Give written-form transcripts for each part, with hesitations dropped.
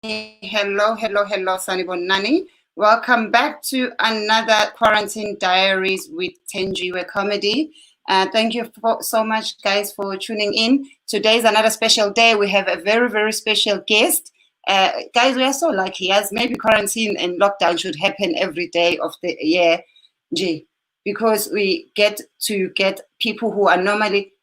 Hello, Sanibonani. Welcome back to another Quarantine Diaries with Thenjiwe comedy. Thank you so much, guys, for tuning in. Today is another special day. We have a very, very special guest. Guys, we are so lucky, as maybe quarantine and lockdown should happen every day of the year, because we get to get people who are normally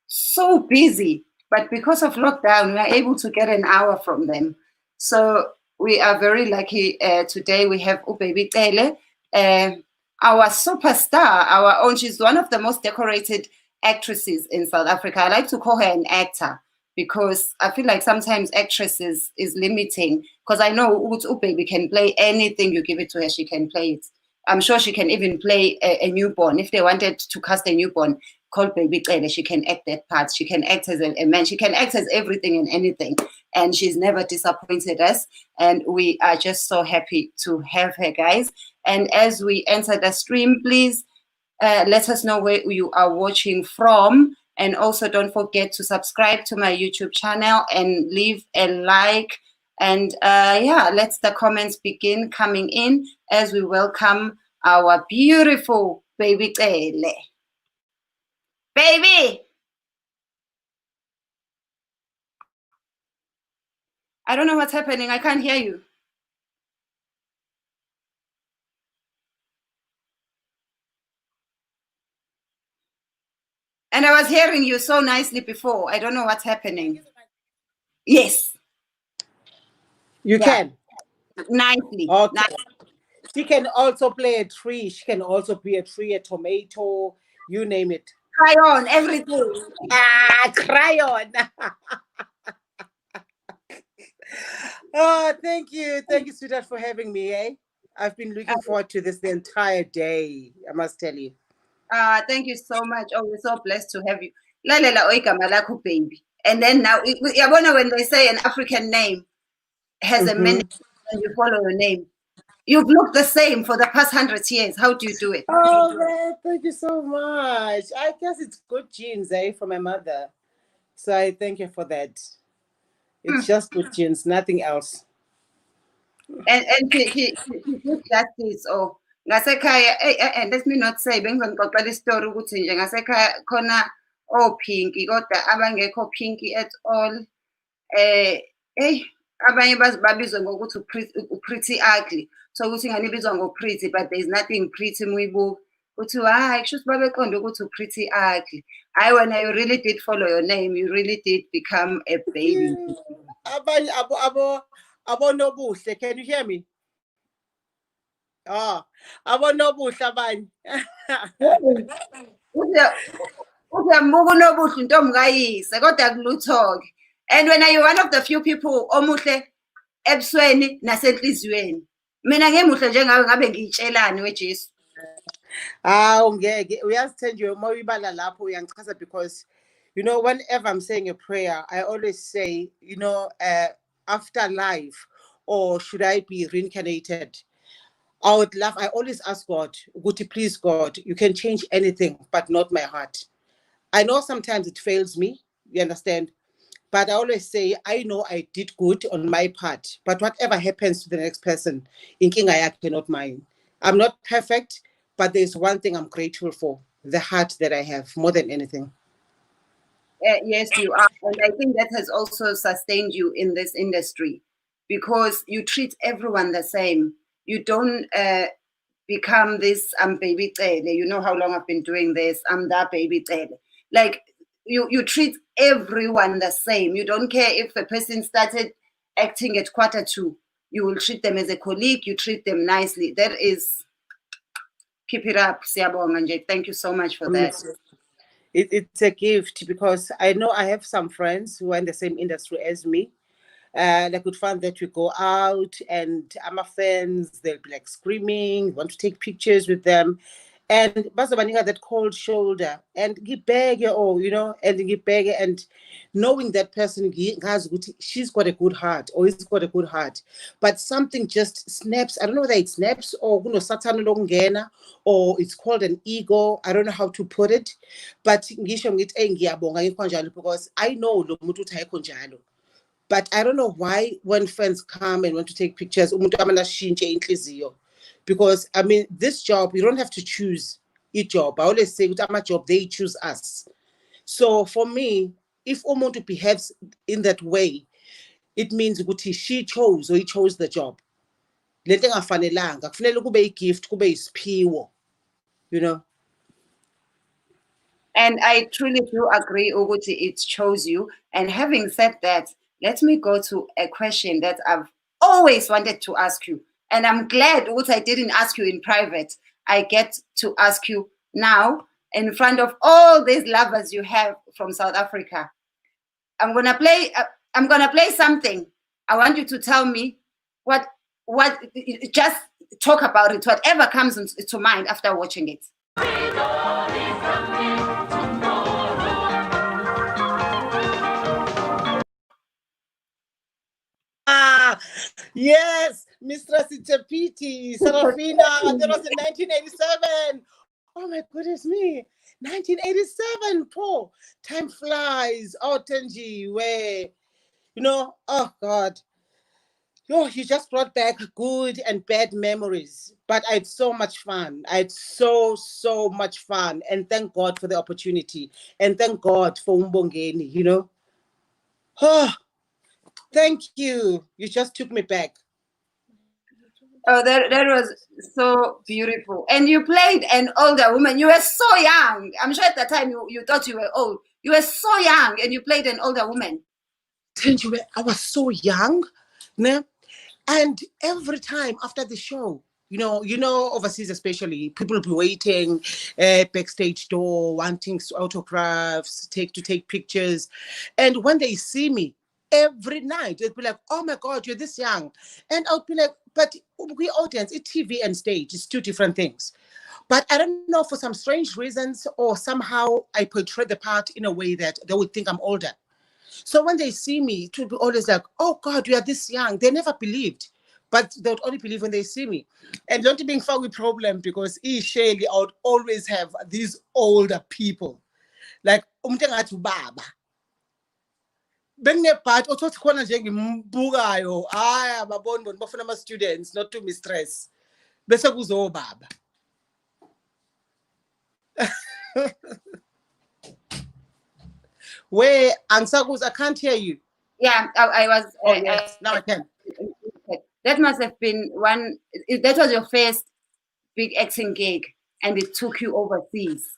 so busy, but because of lockdown, we are able to get an hour from them. So we are very lucky. Today we have Baby Cele, our superstar, our own. She's one of the most decorated actresses in South Africa. I like to call her an actor because I feel like sometimes actresses is limiting, because I know Baby can play anything you give it to her, she can play it. I'm sure she can even play a newborn. If they wanted to cast a newborn, call Baby Cele, she can act that part. She can act as a man. She can act as everything and anything. And she's never disappointed us. And we are just so happy to have her, guys. And as we enter the stream, please let us know where you are watching from. And also don't forget to subscribe to my YouTube channel and leave a like. And let the comments begin coming in as we welcome our beautiful Baby Cele. Baby! I don't know what's happening. I can't hear you. And I was hearing you so nicely before. I don't know what's happening. Yes. You can. Nicely. Okay. Nicely. She can also play a tree. She can also be a tree, a tomato, you name it. Crayon, everything. Crayon. Oh, thank you. Thank you, sweetheart, for having me. I've been looking forward to this the entire day, I must tell you. Thank you so much. Oh, we're so blessed to have you. Lalela oigama lakho, baby. And then now, when they say an African name has a meaning and you follow your name, you've looked the same for the past 100 years. How do you do it? Oh, man, thank you so much. I guess it's good genes, from my mother. So I thank you for that. It's just good genes, nothing else. And he did justice. Oh, ngasekhaya, and let me not say, bengizonixoxela isitory ukuthi nje ngasekhaya khona pinky kodwa abangekho pinky at all. Abanye babizwe ngokuthi pretty ugly. So ukuthi ingane ibizwa ngo-pretty, but there's nothing pretty muyibuka. Kuthiwa hayi kusho ukuthi babeqonde ukuthi pretty ugly. When you really did follow your name, you really did become a baby. Abanye abonobuhle, can you hear me? Abonobuhle abanye. Uyambuka unobuhle intombi kayise kodwa kulutho-ke. And when are you one of the few people omuhle ebusweni nasenhliziyweni? Mina ngimuhle njengawe ngabe ngiyitshelani weJesu? Ngeke uyazithenjiwe uma uyibala lapho uyangichaza, because whenever I'm saying a prayer, I always say, after life, or should I be reincarnated? I would laugh. I always ask God, please God, you can change anything, but not my heart. I know sometimes it fails me, you understand? But I always say, I know I did good on my part, but whatever happens to the next person, inkinga yakhe, not mine. I'm not perfect, but there's one thing I'm grateful for, the heart that I have, more than anything. Yes, you are. And I think that has also sustained you in this industry, because you treat everyone the same. You don't become this, I'm Baby Cele. You know how long I've been doing this. I'm that Baby Cele. Like, you treat everyone the same. You don't care if the person started acting at 1:45. You will treat them as a colleague. You treat them nicely. That is, keep it up, Siyabonga nje. Thank you so much for that. It's a gift, because I know I have some friends who are in the same industry as me. I could find that we go out and I'm a friends, they'll be like screaming, want to take pictures with them. And bazabanika that cold shoulder and give beg, and give beg, and knowing that person has she's got a good heart or he's got a good heart, but something just snaps. I don't know whether it snaps or Satan longena, or it's called an ego. I don't know how to put it, but because I know lo muntu uthayekho njalo. But I don't know why when friends come and want to take pictures, because I mean, this job, you don't have to choose each job. I always say with my job, they choose us. So for me, if umuntu behaves in that way, it means she chose or he chose the job. Lento engafanelanga, kufanele kube igift, kube isiphiwo, you know. And I truly do agree, Uguti, it chose you. And having said that, let me go to a question that I've always wanted to ask you. And I'm glad, Uguti, I didn't ask you in private. I get to ask you now in front of all these lovers you have from South Africa. I'm gonna play something. I want you to tell me what just talk about it, whatever comes to mind after watching it. Yes, Mistress Itsapity, Sarafina, that was in 1987. Oh my goodness me, 1987, Paul. Time flies. Oh, Thenjiwe, you know, oh God. Oh, you just brought back good and bad memories. But I had so much fun. I had so much fun. And thank God for the opportunity. And thank God for Umbongeni, you know. Oh, thank you. You just took me back. Oh, that was so beautiful. And you played an older woman. You were so young. I'm sure at the time you thought you were old. You were so young and you played an older woman. Thenjiwe, I was so young. Né? And every time after the show, you know, overseas especially, people will be waiting backstage door, wanting autographs, to take pictures. And when they see me, every night, they'll be like, oh my God, you're this young. And I'll be like, but we audience, it's TV and stage, it's two different things. But I don't know, for some strange reasons, or somehow I portray the part in a way that they would think I'm older. So when they see me, it will be always like, oh God, you are this young. They never believed, but they would only believe when they see me. And don't being far with problem, because Shelley, I would always have these older people. Like, baba. Benginebhat othothi khona nje ngimbukayo hayi ababoni bona bafuna ama students not to mistress bese kuzobaba. Where Ansagus, I can't hear you. Yeah, I was. Oh, yes. Now I can. That must have been one. That was your first big acting gig, and it took you overseas.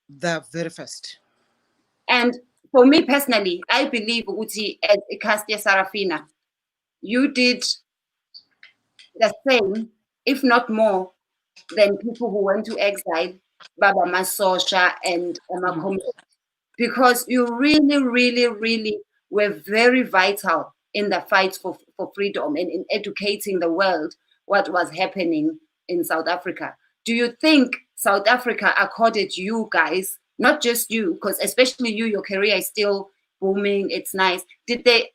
The very first. And for me personally, I believe Uti as a cast Sarafina, you did the same, if not more, than people who went to exile, Baba Masosha and Makom, because you really were very vital in the fight for freedom and in educating the world what was happening in South Africa. Do you think South Africa accorded you guys, not just you, because especially you, your career is still booming, it's nice. Did they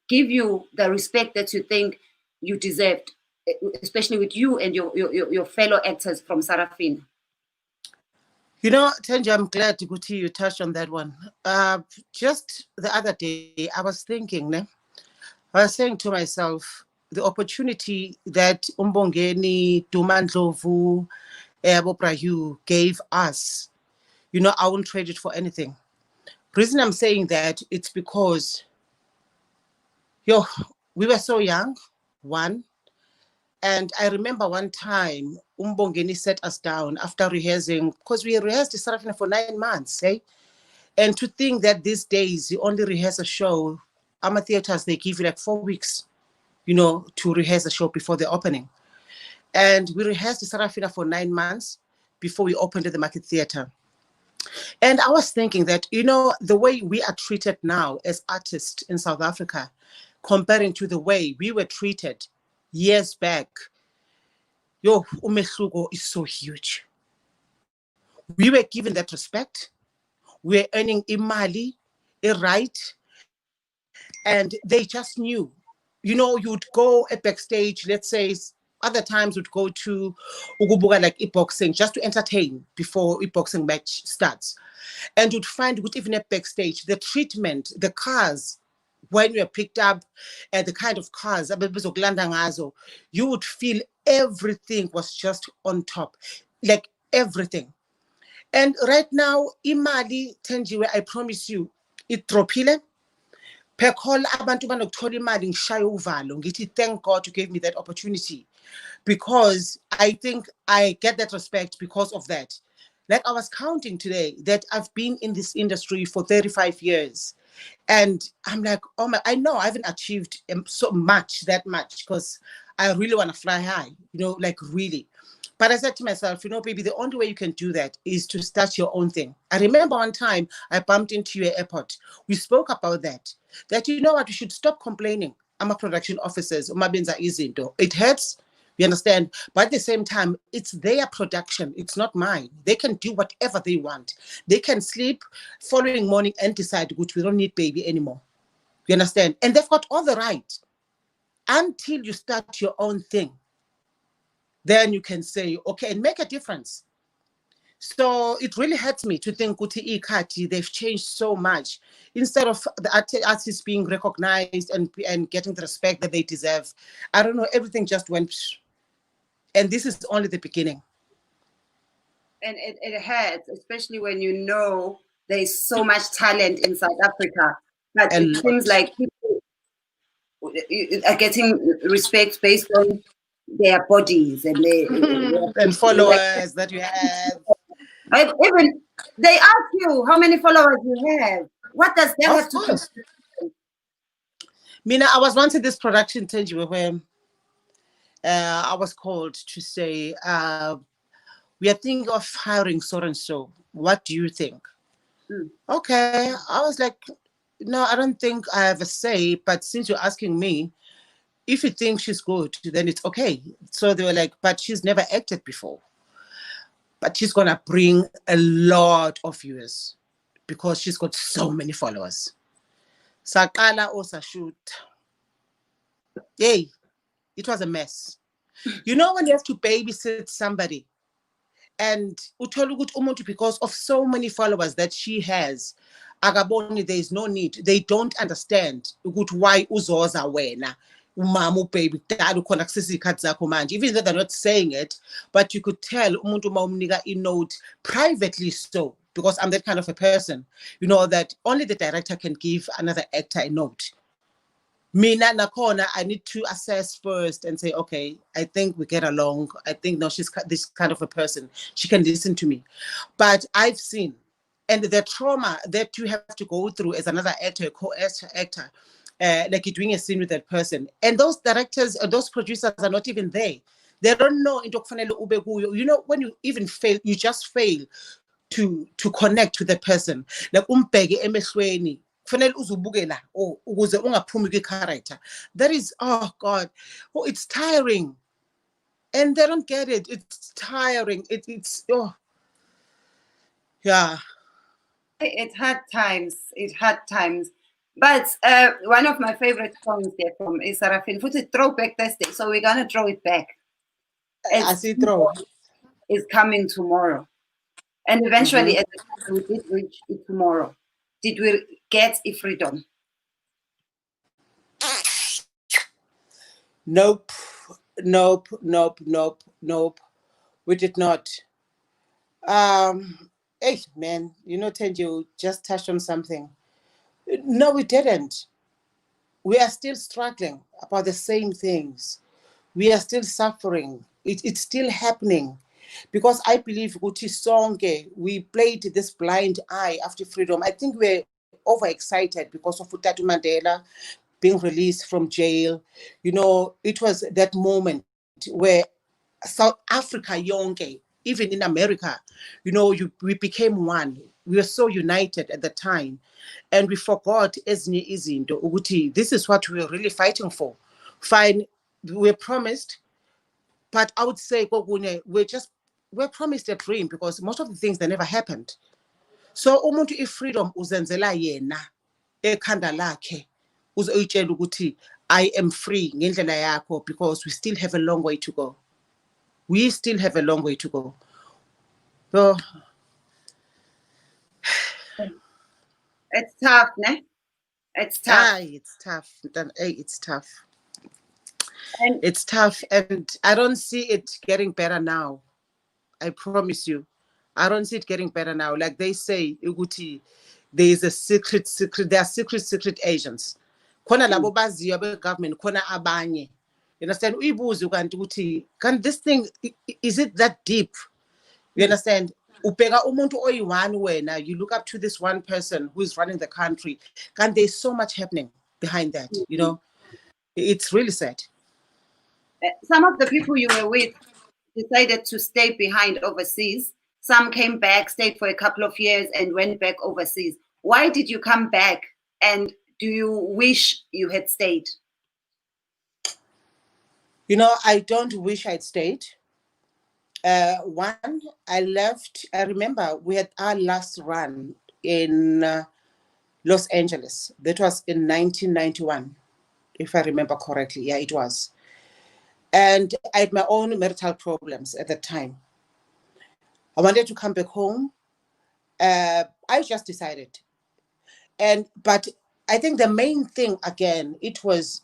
give you the respect that you think you deserved, especially with you and your fellow actors from Sarafina? You know, Thenjiwe, I'm glad you touched on that one. Just the other day, I was thinking, I was saying to myself, the opportunity that Umbongeni, Dumandlovu, Boprahu gave us, you know, I won't trade it for anything. The reason I'm saying that, it's because, we were so young, one. And I remember one time, Umbongeni sat us down after rehearsing, because we rehearsed Sarafina for 9 months, eh? And to think that these days, you only rehearse a show, Ama theaters, they give you like 4 weeks, you know, to rehearse a show before the opening. And we rehearsed Sarafina for 9 months before we opened at the Market Theatre. And I was thinking that, you know, the way we are treated now as artists in South Africa, comparing to the way we were treated years back, umehluko is so huge. We were given that respect. We were earning imali, a right, and they just knew. You know, you'd go at backstage, let's say, other times would go to Ugubuga, like e-boxing, just to entertain before e-boxing match starts. And you'd find, even at backstage, the treatment, the cars, when you're picked up at the kind of cars, you would feel everything was just on top, like everything. And right now, imali Thenjiwe, I promise you, idrophile. Per call abantu banokuthola imali ngishaye uvalo ngithi thank God you gave me that opportunity, because I think I get that respect because of that. Like I was counting today that I've been in this industry for 35 years. And I'm like, oh my, I know I haven't achieved so much, that much, because I really want to fly high, like really. But I said to myself, baby, the only way you can do that is to start your own thing. I remember one time I bumped into you at airport. We spoke about that you know what, we should stop complaining. I'm a production officers. It hurts. You understand? But at the same time, it's their production. It's not mine. They can do whatever they want. They can sleep following morning and decide, which we don't need baby anymore. You understand? And they've got all the right. Until you start your own thing, then you can say, okay, and make a difference. So it really hurts me to think Kuti Ikati, they've changed so much. Instead of the artists being recognized and getting the respect that they deserve, I don't know, everything just went. And this is only the beginning. And it hurts, especially when you know there's so much talent in South Africa. But it seems like people are getting respect based on their bodies and and followers that you have. Even they ask you how many followers you have. What does that have to do? Mina, I was once in this production, Thenjiwe, where I was called to say, we are thinking of hiring so and so. What do you think? Okay. I was like, no, I don't think I have a say, but since you're asking me, if you think she's good, then it's okay. So they were like, but she's never acted before. But she's going to bring a lot of viewers because she's got so many followers. Sakala osa shoot. Yay, it was a mess. You know when you have to babysit somebody and because of so many followers that she has, Agaboni, there is no need. They don't understand why uzoza wena. Umamu baby even though they're not saying it, but you could tell umuntu maumniga in note privately, so because I'm that kind of a person, that only the director can give another actor a note. Mina nakona, I need to assess first and say, okay, I think we get along. I think no, she's this kind of a person. She can listen to me. But I've seen, and the trauma that you have to go through as another actor, co-actor, like you're doing a scene with that person. And those directors or those producers are not even there. They don't know. When you even fail, you just fail to connect with the person. Like emehlweni. That is, oh God, it's tiring, and they don't get it. It's tiring. It's yeah. It had times. But one of my favorite songs there from is Sarafina. Put it throwback Thursday, so we're gonna throw it back. I see throw. Is coming tomorrow, and eventually, we did reach it tomorrow. Did we get a freedom? Nope. We did not. Hey man, Thenjiwe just touched on something. No, we didn't. We are still struggling about the same things. We are still suffering. It's still happening. Because I believe Guti Songe, we played this blind eye after freedom. I think we're overexcited because of Utatu Mandela being released from jail. It was that moment where South Africa, Yonke, even in America, we became one. We were so united at the time. And we forgot this is what we were really fighting for. Fine, we're promised, but I would say we're promised a dream because most of the things that never happened. So umuntu freedom uzenzela yena ekhanda lakhe uzoyitshela ukuthi I am free ngendlela yakho, because we still have a long way to go. We still have a long way to go. So it's tough, ne? It's tough. It's tough. It's tough. And it's tough, and I don't see it getting better now. I promise you. I don't see it getting better now. Like they say, Uguti, there is a secret, there are secret agents. Kona labo baziyo government, kona abanye. You understand? Uyibuze kanti ukuthi, can this thing, is it that deep? You understand? Ubheka umuntu oyi-one wena, you look up to this one person who is running the country. And there's so much happening behind that, you know? It's really sad. some of the people you were with decided to stay behind overseas. Some came back, stayed for a couple of years, and went back overseas. Why did you come back? And do you wish you had stayed? You know, I don't wish I'd stayed. One, I left. I remember we had our last run in Los Angeles. That was in 1991, if I remember correctly. Yeah, it was. And I had my own marital problems at the time. I wanted to come back home. I just decided. But I think the main thing, again, it was,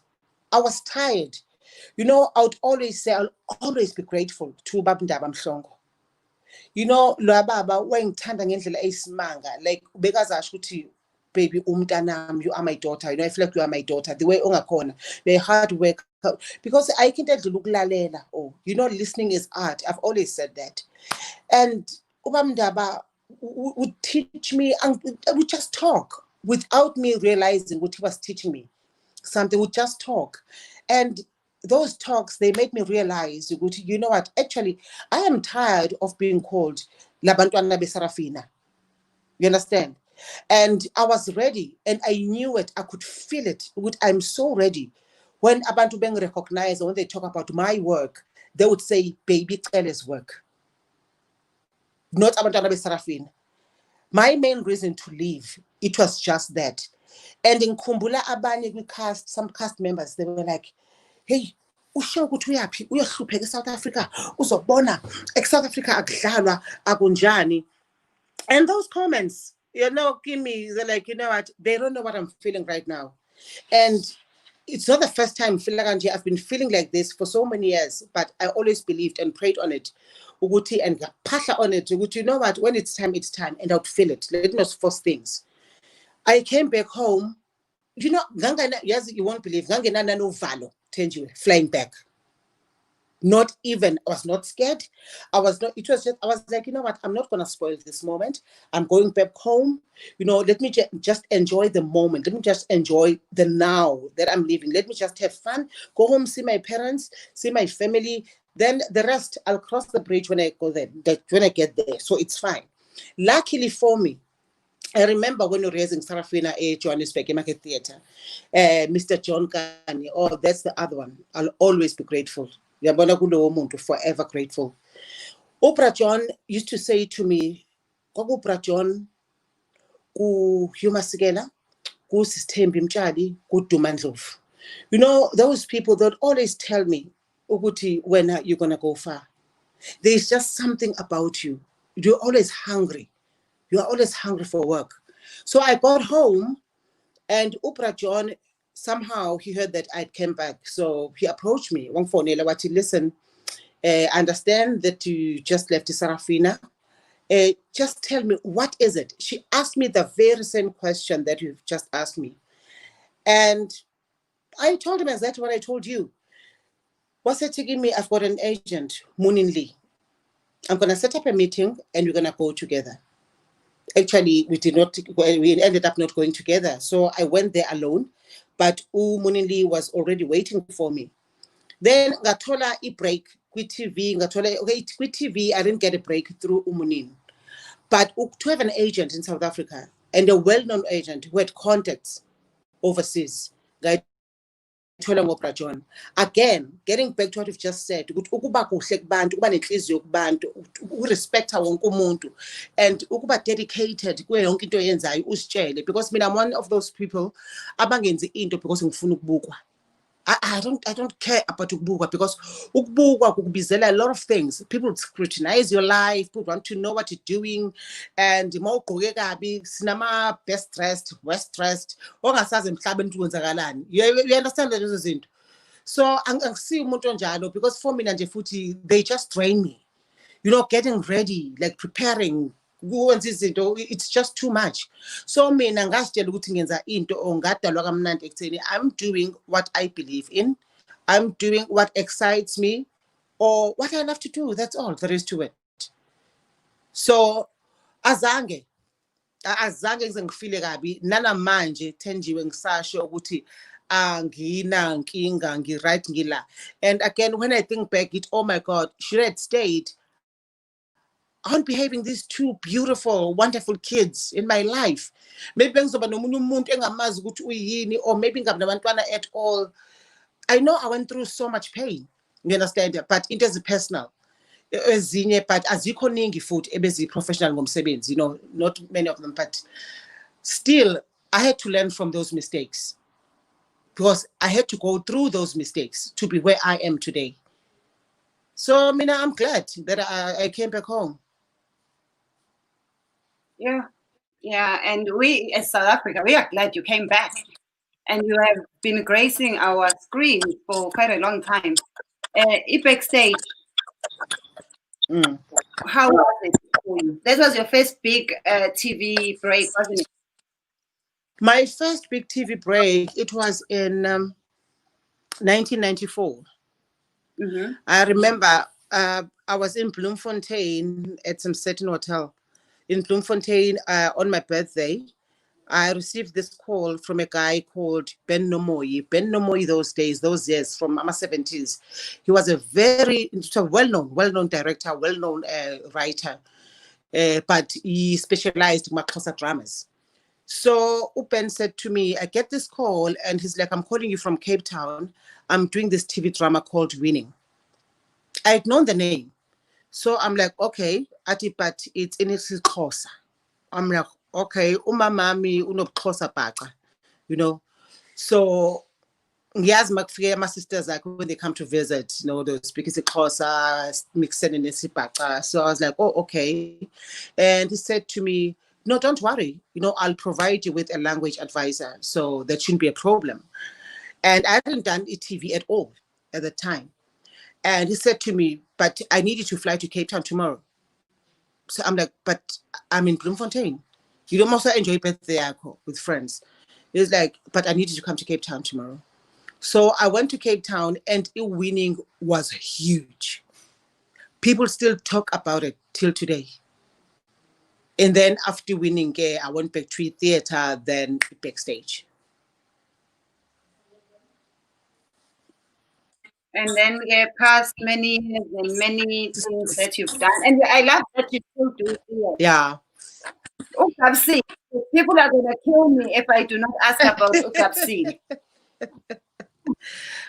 I was tired. You know, I would always say, I'll always be grateful to Babindaba Mhlongo. You know, lo baba wengithanda ngendlela eyisimanga, like bekazasho ukuthi baby umntanami, you are my daughter. You know, I feel like you are my daughter. The way ungakhona, the hard work, because I can't tell ukulalela. Oh, you know, listening is art. I've always said that. And Ubamdaba would teach me, and would just talk without me realizing what he was teaching me. Something would just talk. And those talks, they made me realize, you know what, actually, I am tired of being called Labantwana be Sarafina. You understand? And I was ready, and I knew it. I could feel it. I'm so ready. When Abantu being recognized, when they talk about my work, they would say, baby, Cele's work. Not Abantwana be Sarafina. My main reason to leave, it was just that. And in Kumbula Abanye, we some cast members, they were like, hey, usho ukuthi uyaphi uyohlupheka eSouth Africa uzobona eSouth Africa akudlalwa akunjani. And those comments, you know, give me, they're like, you know what, they don't know what I'm feeling right now. And it's not the first time I've been feeling like this for so many years, but I always believed and prayed on it. Uguti and pasha on it. Uguti, you know what, when it's time, and I would feel it. Let me not force things. I came back home. You know, yes, you won't believe, Uzalo, Thenjiwe, flying back. Not even, I was not scared. I was like, you know what, I'm not going to spoil this moment. I'm going back home. You know, let me just enjoy the moment. Let me just enjoy the now that I'm living. Let me just have fun, go home, see my parents, see my family. Then the rest, I'll cross the bridge when I go there, when I get there. So it's fine. Luckily for me, I remember when we were raising Sarafina at Johannesburg Market Theatre, Mr. John Kani, oh, that's the other one. I'll always be grateful. Forever grateful. Oprah John used to say to me, Oprah John, ku Humasigela, ku Sistembi Mchadi, ku Dumandlov. You know, those people that always tell me, Uguti, when are you going to go far? There's just something about you. You're always hungry. You are always hungry for work. So I got home, and Oprah John, somehow he heard that I came back. So he approached me. Listen, I understand that you just left Sarafina. Just tell me, what is it? She asked me the very same question that you've just asked me. And I told him exactly what I told you. What's it taking me? I've got an agent, Moonin Lee. I'm going to set up a meeting, and we're going to go together. Actually, we ended up not going together. So I went there alone, but Munili was already waiting for me. Then Gatola a break with TV. With TV, I didn't get a break through Umunin. But to have an agent in South Africa, and a well-known agent who had contacts overseas, again, getting back to what you've just said, respect and dedicated, because I'm one of those people abangenzi into because ngifuna ukubukwa. I don't care about ukubukwa, because ukubukwa kukubizela a lot of things. People scrutinize your life, people want to know what you're doing, and mawugqoke kabi sinama best dressed, worst dressed, ongasazi emhlabeni ukuthi kwenzakalani. You understand lezo zinto? So angisiyi umuntu onjalo, because for mina nje futhi they just drain me. You know, getting ready, like preparing, it's just too much. So mina ngasitshela ukuthi ngenza into ongadalwa kamnandi ekutheni I'm doing what I believe in, I'm doing what excites me, or what I love to do. That's all there is to it. So azange ngize ngifile kabi nanamanje Thenjiwe ngisasho ukuthi anginankinga, ngi-right ngila. And again, when I think back, oh my God, should I have stayed on behaving these two beautiful, wonderful kids in my life? Maybe ngizoba nomunye umuntu engamazi ukuthi uyini, or maybe ngabantwana at all. I know I went through so much pain, you understand, but it is personal. But azikho ningi futhi ebezi professional ngomsebenzi, you know, not many of them, but still I had to learn from those mistakes, because I had to go through those mistakes to be where I am today. So Mina, I'm glad that I came back home. Yeah, and we as South Africa, we are glad you came back, and you have been gracing our screens for quite a long time. Backstage, how was it for you? That was your first big TV break, wasn't it? My first big TV break, it was in 1994. I remember I was in Bloemfontein at some certain hotel in Bloemfontein on my birthday. I received this call from a guy called Ben Nomoyi. Ben Nomoyi, those years, from my 70s. He was a very well-known director, well-known writer, but he specialized in Xhosa dramas. So Upen said to me, I get this call, and he's like, I'm calling you from Cape Town. I'm doing this TV drama called Winning. I had known the name. So I'm like, okay, but it's in Xhosa. I'm like, okay, umamami unobuXhosa bhaca, you know. So yes, my sisters, like when they come to visit, you know, they speak isiXhosa, mixing in isibhaca. So I was like, oh, okay. And he said to me, no, don't worry, you know, I'll provide you with a language advisor, so that shouldn't be a problem. And I hadn't done TV at all at the time. And he said to me, but I need you to fly to Cape Town tomorrow. So I'm like, but I'm in Bloemfontein. You don't also enjoy birthday with friends. He's like, but I need you to come to Cape Town tomorrow. So I went to Cape Town, and Winning was huge. People still talk about it till today. And then after Winning, I went back to theater, then Backstage. And then past many years and many things that you've done. And I love that you still do it. Yeah. Gabisile. People are going to kill me if I do not ask about Gabisile.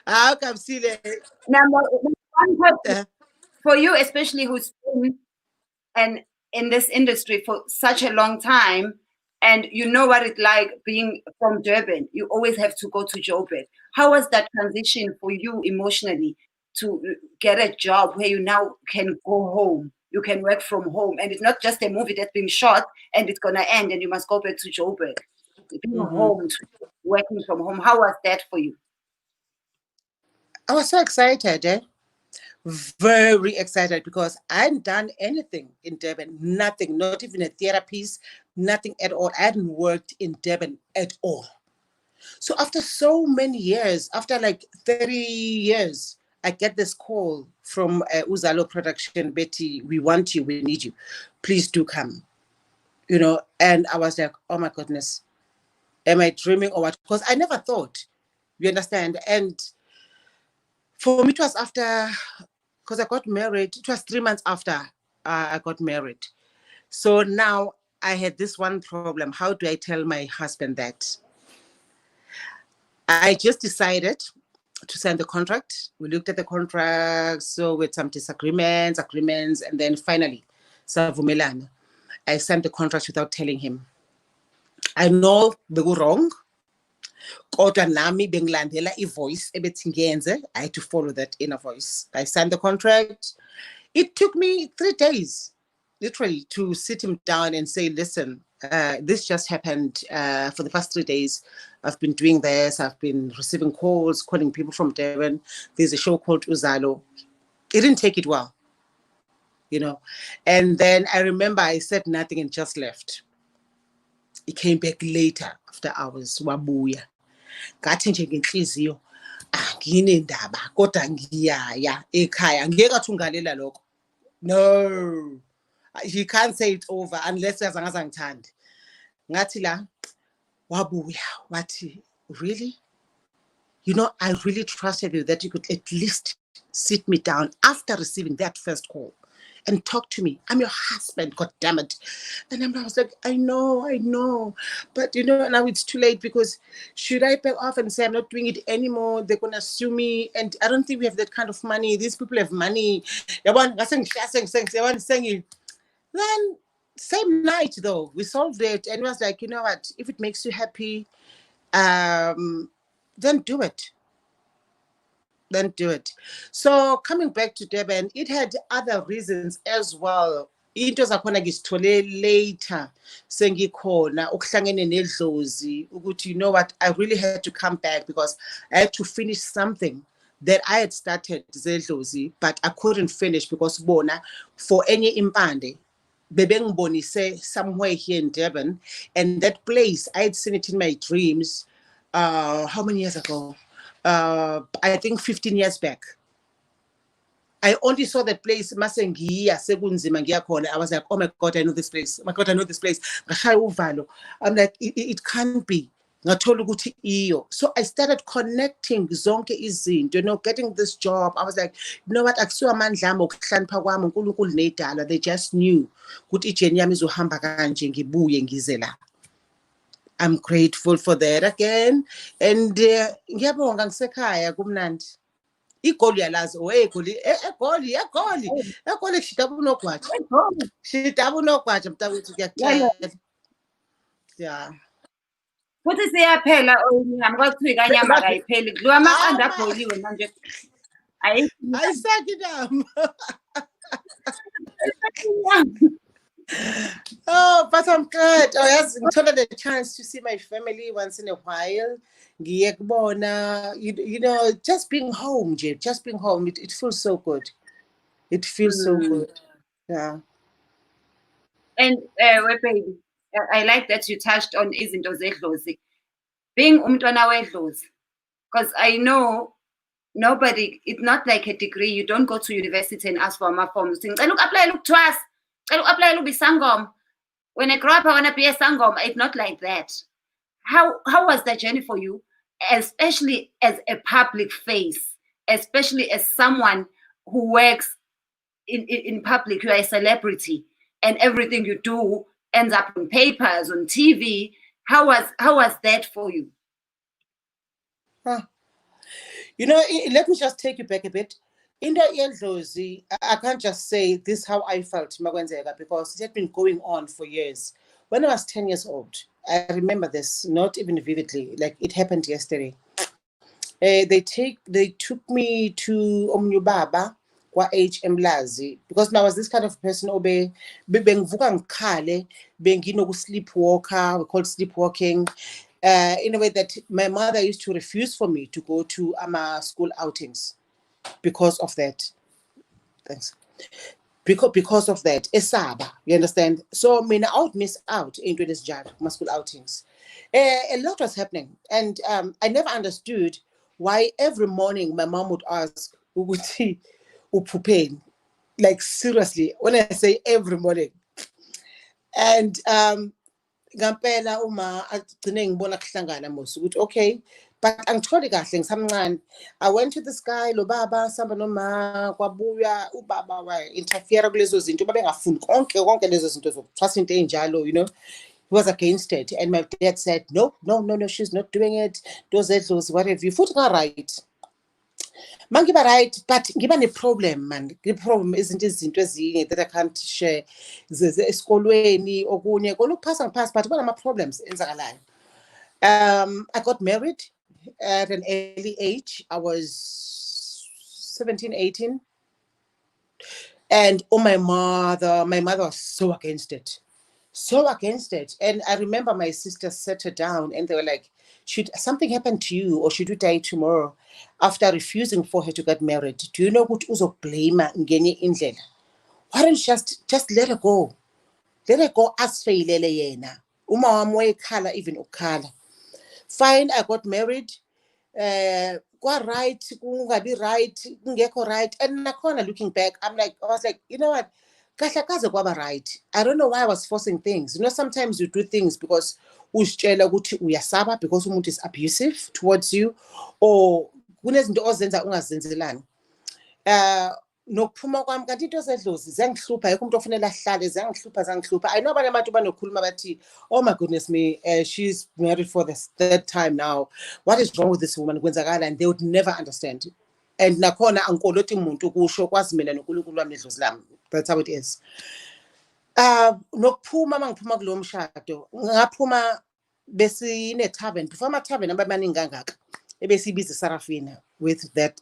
Gabisile. Number one, for you, especially who's been in this industry for such a long time, and you know what it's like being from Durban. You always have to go to Joburg. How was that transition for you emotionally to get a job where you now can go home? You can work from home, and it's not just a movie that's being shot and it's gonna end and you must go back to Joburg. Being home, working from home. How was that for you? I was so excited, very excited, because I hadn't done anything in Durban, nothing, not even a theater piece, nothing at all. I hadn't worked in Durban at all. So after so many years, after like 30 years, I get this call from Uzalo production, Betty, we want you, we need you. Please do come. You know, and I was like, oh my goodness, am I dreaming or what? Because I never thought, you understand? And for me, it was after, because I got married, it was 3 months after I got married. So now I had this one problem. How do I tell my husband that? I just decided to sign the contract. We looked at the contract, so with some agreements, and then finally, savumelana. I signed the contract without telling him. I know they were wrong, Kodwa nami bengilandela voice ebethi ngiyenze. I had to follow that inner voice. I signed the contract. It took me 3 days, literally, to sit him down and say, listen, this just happened for the past 3 days. I've been doing this. I've been receiving calls, calling people from Devon. There's a show called Uzalo. He didn't take it well, you know. And then I remember I said nothing and just left. He came back later after hours. Wabuya. Ngathi nje ngenhliziyo anginendaba kodwa ngiyaya ekhaya ngeke athi ungalela lokho. No, he can't say it over unless azange angithande. Ngathi la wabuya wathi, really? You know, I really trusted you that you could at least sit me down after receiving that first call and talk to me. I'm your husband, God damn it. And I was like, I know. But, you know, now it's too late because should I back off and say I'm not doing it anymore? They're going to sue me. And I don't think we have that kind of money. These people have money. Then, same night, though, we solved it. And it was like, you know what? If it makes you happy, then do it. Then do it. So coming back to Durban, it had other reasons as well. Into zakhona ngisithole later sengikhona ukuhlangene nedlozi ukuthi, you know what, I really had to come back because I had to finish something that I had started zedlozi, but I couldn't finish because bona for enye impande bebengibonise somewhere here in Durban, and that place I had seen it in my dreams how many years ago? I think 15 years back. I only saw that place. I was like, oh my God, I know this place. Oh my God, I know this place. I'm like, it can't be. So I started connecting zonke izinto, you know, getting this job. I was like, you know what, they just knew. I'm grateful for that again. And ngiyabonga ngisekhaya kumnandi. Igoli yalazi egoli shitabu nogwaja. Shitabu nogwaja mntakwethu ngiyacela. Yeah. Futhi siyaphela oyini kwathiwa kanyama kayipheli. Kudliwa amaqanda abholiwe manje. Ayisakidam. Oh, but I'm glad. Oh, yes, I had the chance to see my family once in a while. You know, just being home, Jay. Just being home. It feels so good. It feels so good. Yeah. And baby, I like that you touched on izinto zedlozi. Being umntwana wedlozi. Because I know nobody, it's not like a degree. You don't go to university and ask for my forms. When I grow up, I want to be a sangoma. It's not like that. How was that journey for you, especially as a public face, especially as someone who works in public? You are a celebrity, and everything you do ends up on papers, on TV. How was that for you? You know, let me just take you back a bit. In the Yendlozi, I can't just say this is how I felt because it had been going on for years. When I was 10 years old, I remember this, not even vividly, like it happened yesterday. They took me to Omnyubaba kwa HM Lazi because I was this kind of person bengivuka ngikhale sleepwalker, we call it sleepwalking. In a way that my mother used to refuse for me to go to school outings because of that. Thanks. Because of that, esaba, you understand? So I would miss out into this job, my school outings. A lot was happening, and I never understood why every morning my mom would ask, like seriously, when I say every morning. And ngampela uma agcine ngibona kuhlangana mos ukuthi okay, but angitholi kahle ngisamncane. I went to this guy lo baba samba noma kwabuya ubaba wa interfere kulezo zinto babengafuni konke lezo zinto zokuthwasa into enjalo, you know. He was against it, and my dad said no, she's not doing it. Those edlos, whatever you futhi ka right. Mangiba right, but ngiba ne problem man. The problem isn't izinto ezinye that I can't share. Esikolweni okunye kono pass, but what are my problems enzakalayo? I got married at an early age. I was 17, 18. And my mother was so against it. So against it. And I remember my sister sat her down and they were like, should something happen to you or should you die tomorrow after refusing for her to get married? Do you know what uzo blame ngenye indlela? Why don't you just let her go? Let her go asfeyilele yena. Uma wami wayekhala even ukhala. Fine, I got married. Right, kungabi right, kungekho right. And nakhona looking back, I was like, you know what? Kahlakaze kwaba right. I don't know why I was forcing things. You know, sometimes you do things because uzitshela ukuthi uyasaba because umuntu is abusive towards you, or kunezinto ozenza ungazenzelani. Nokuphuma kwami kanti into zedlozi zangihlupha yikho umuntu ofanele ahlale zangihlupha. I know abanye abantu banokhuluma bathi, oh my goodness me, she's married for the third time now, what is wrong with this woman, kwenzakala, and they would never understand. And nakhona angikoloti umuntu kusho kwazi mina noNkulunkulu wami nedlozi lami. That's how it is. Nokuphuma mangiphuma kulo mshado ngaphuma besine tavern, before ama tavern ababaningi kangaka ebesibiza Sarafina with that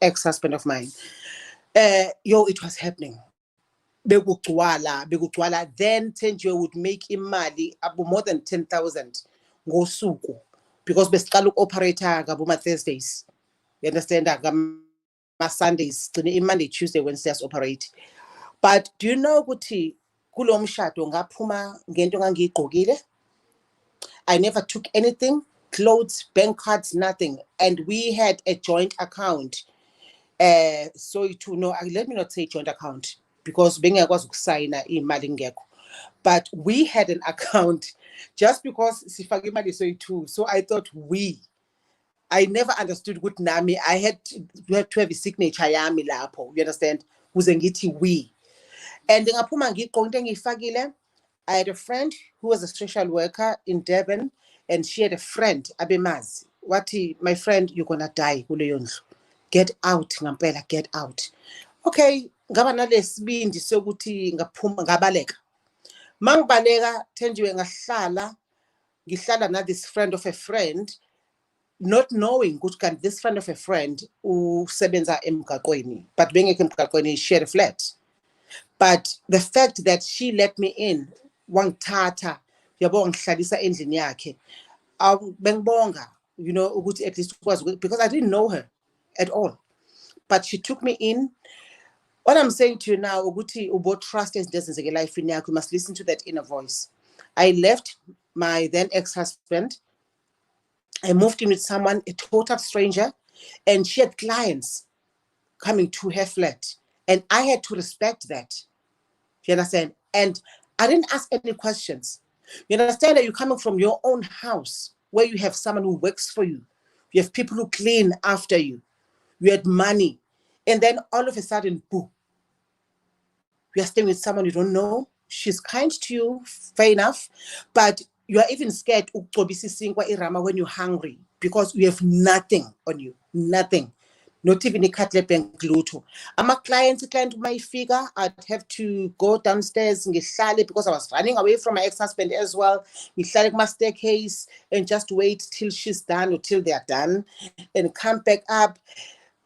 ex-husband of mine. It was happening. Bekugcwala. Then Thenjiwe would make imali more than 10,000 ngosuku because besiqala uku-operator ngaboma Thursdays. You understand? Ma Sundays, Monday, Tuesday, Wednesday as operate. But do you know ukuthi kulo mshado ngaphuma ngento ngangiyigqokile? I never took anything, clothes, bank cards, nothing. And we had a joint account. So to know, let me not say joint account because bengakwazi ukusayina imali ngekho, but we had an account just because sifake imali so so I thought I never understood good nami. I had to have a signature yami lapho, you understand, kuze ngithi we. And ngaphuma ngigqoka into engiyifakile. I had a friend who was a social worker in Durban, and she had a friend abemazi wathi, my friend, you're gonna die kuleyo ndlu. Get out, ngampela, get out. Okay, ngaba nalesibindi sokuthi ngaphuma ngabaleka. Mangibaleka Thenjiwe ngihlala na this friend of a friend, not knowing ukuthi kanti this friend of a friend usebenza emgaqweni, but bengekho emgaqweni, shared a flat. But the fact that she let me in, wangithatha, yabo ngihlalisa endlini yakhe, bengibonga, you know, ukuthi at least was because I didn't know her at all. But she took me in. What I'm saying to you now, ukuthi ubo trust is nezenzeke life in yakho, you must listen to that inner voice. I left my then ex-husband. I moved in with someone, a total stranger, and she had clients coming to her flat. And I had to respect that. You understand? And I didn't ask any questions. You understand that you're coming from your own house where you have someone who works for you. You have people who clean after you. You had money. And then all of a sudden, boo. You are staying with someone you don't know. She's kind to you, fair enough. But you are even scared when you're hungry because you have nothing on you. Nothing. Not even a cutlet bank gluto. I'm a client my figure. I'd have to go downstairs and get because I was running away from my ex-husband as well. Get my staircase and just wait till she's done or till they're done and come back up.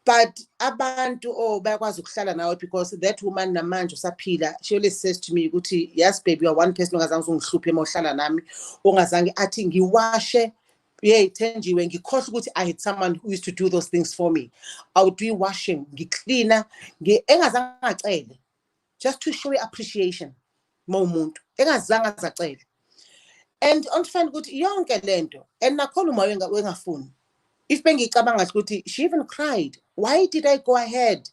But abantu bayakwazi ukuhlala nawe because that woman namanje usaphila, she always says to me ukuthi, yes baby, you are one person ongazange ungihluphe mawuhlala nami, ongazange athi ngiwashe. Yeah, Thenjiwe ngikhohle ukuthi I had someone who used to do those things for me. I would do washing, ngicleaner, engazange acele, just to show appreciation momuntu engazange azacele. And onfana ukuthi yonke lento and nakhona uma wengafuni. If bengicabanga ukuthi she even cried, why did I go ahead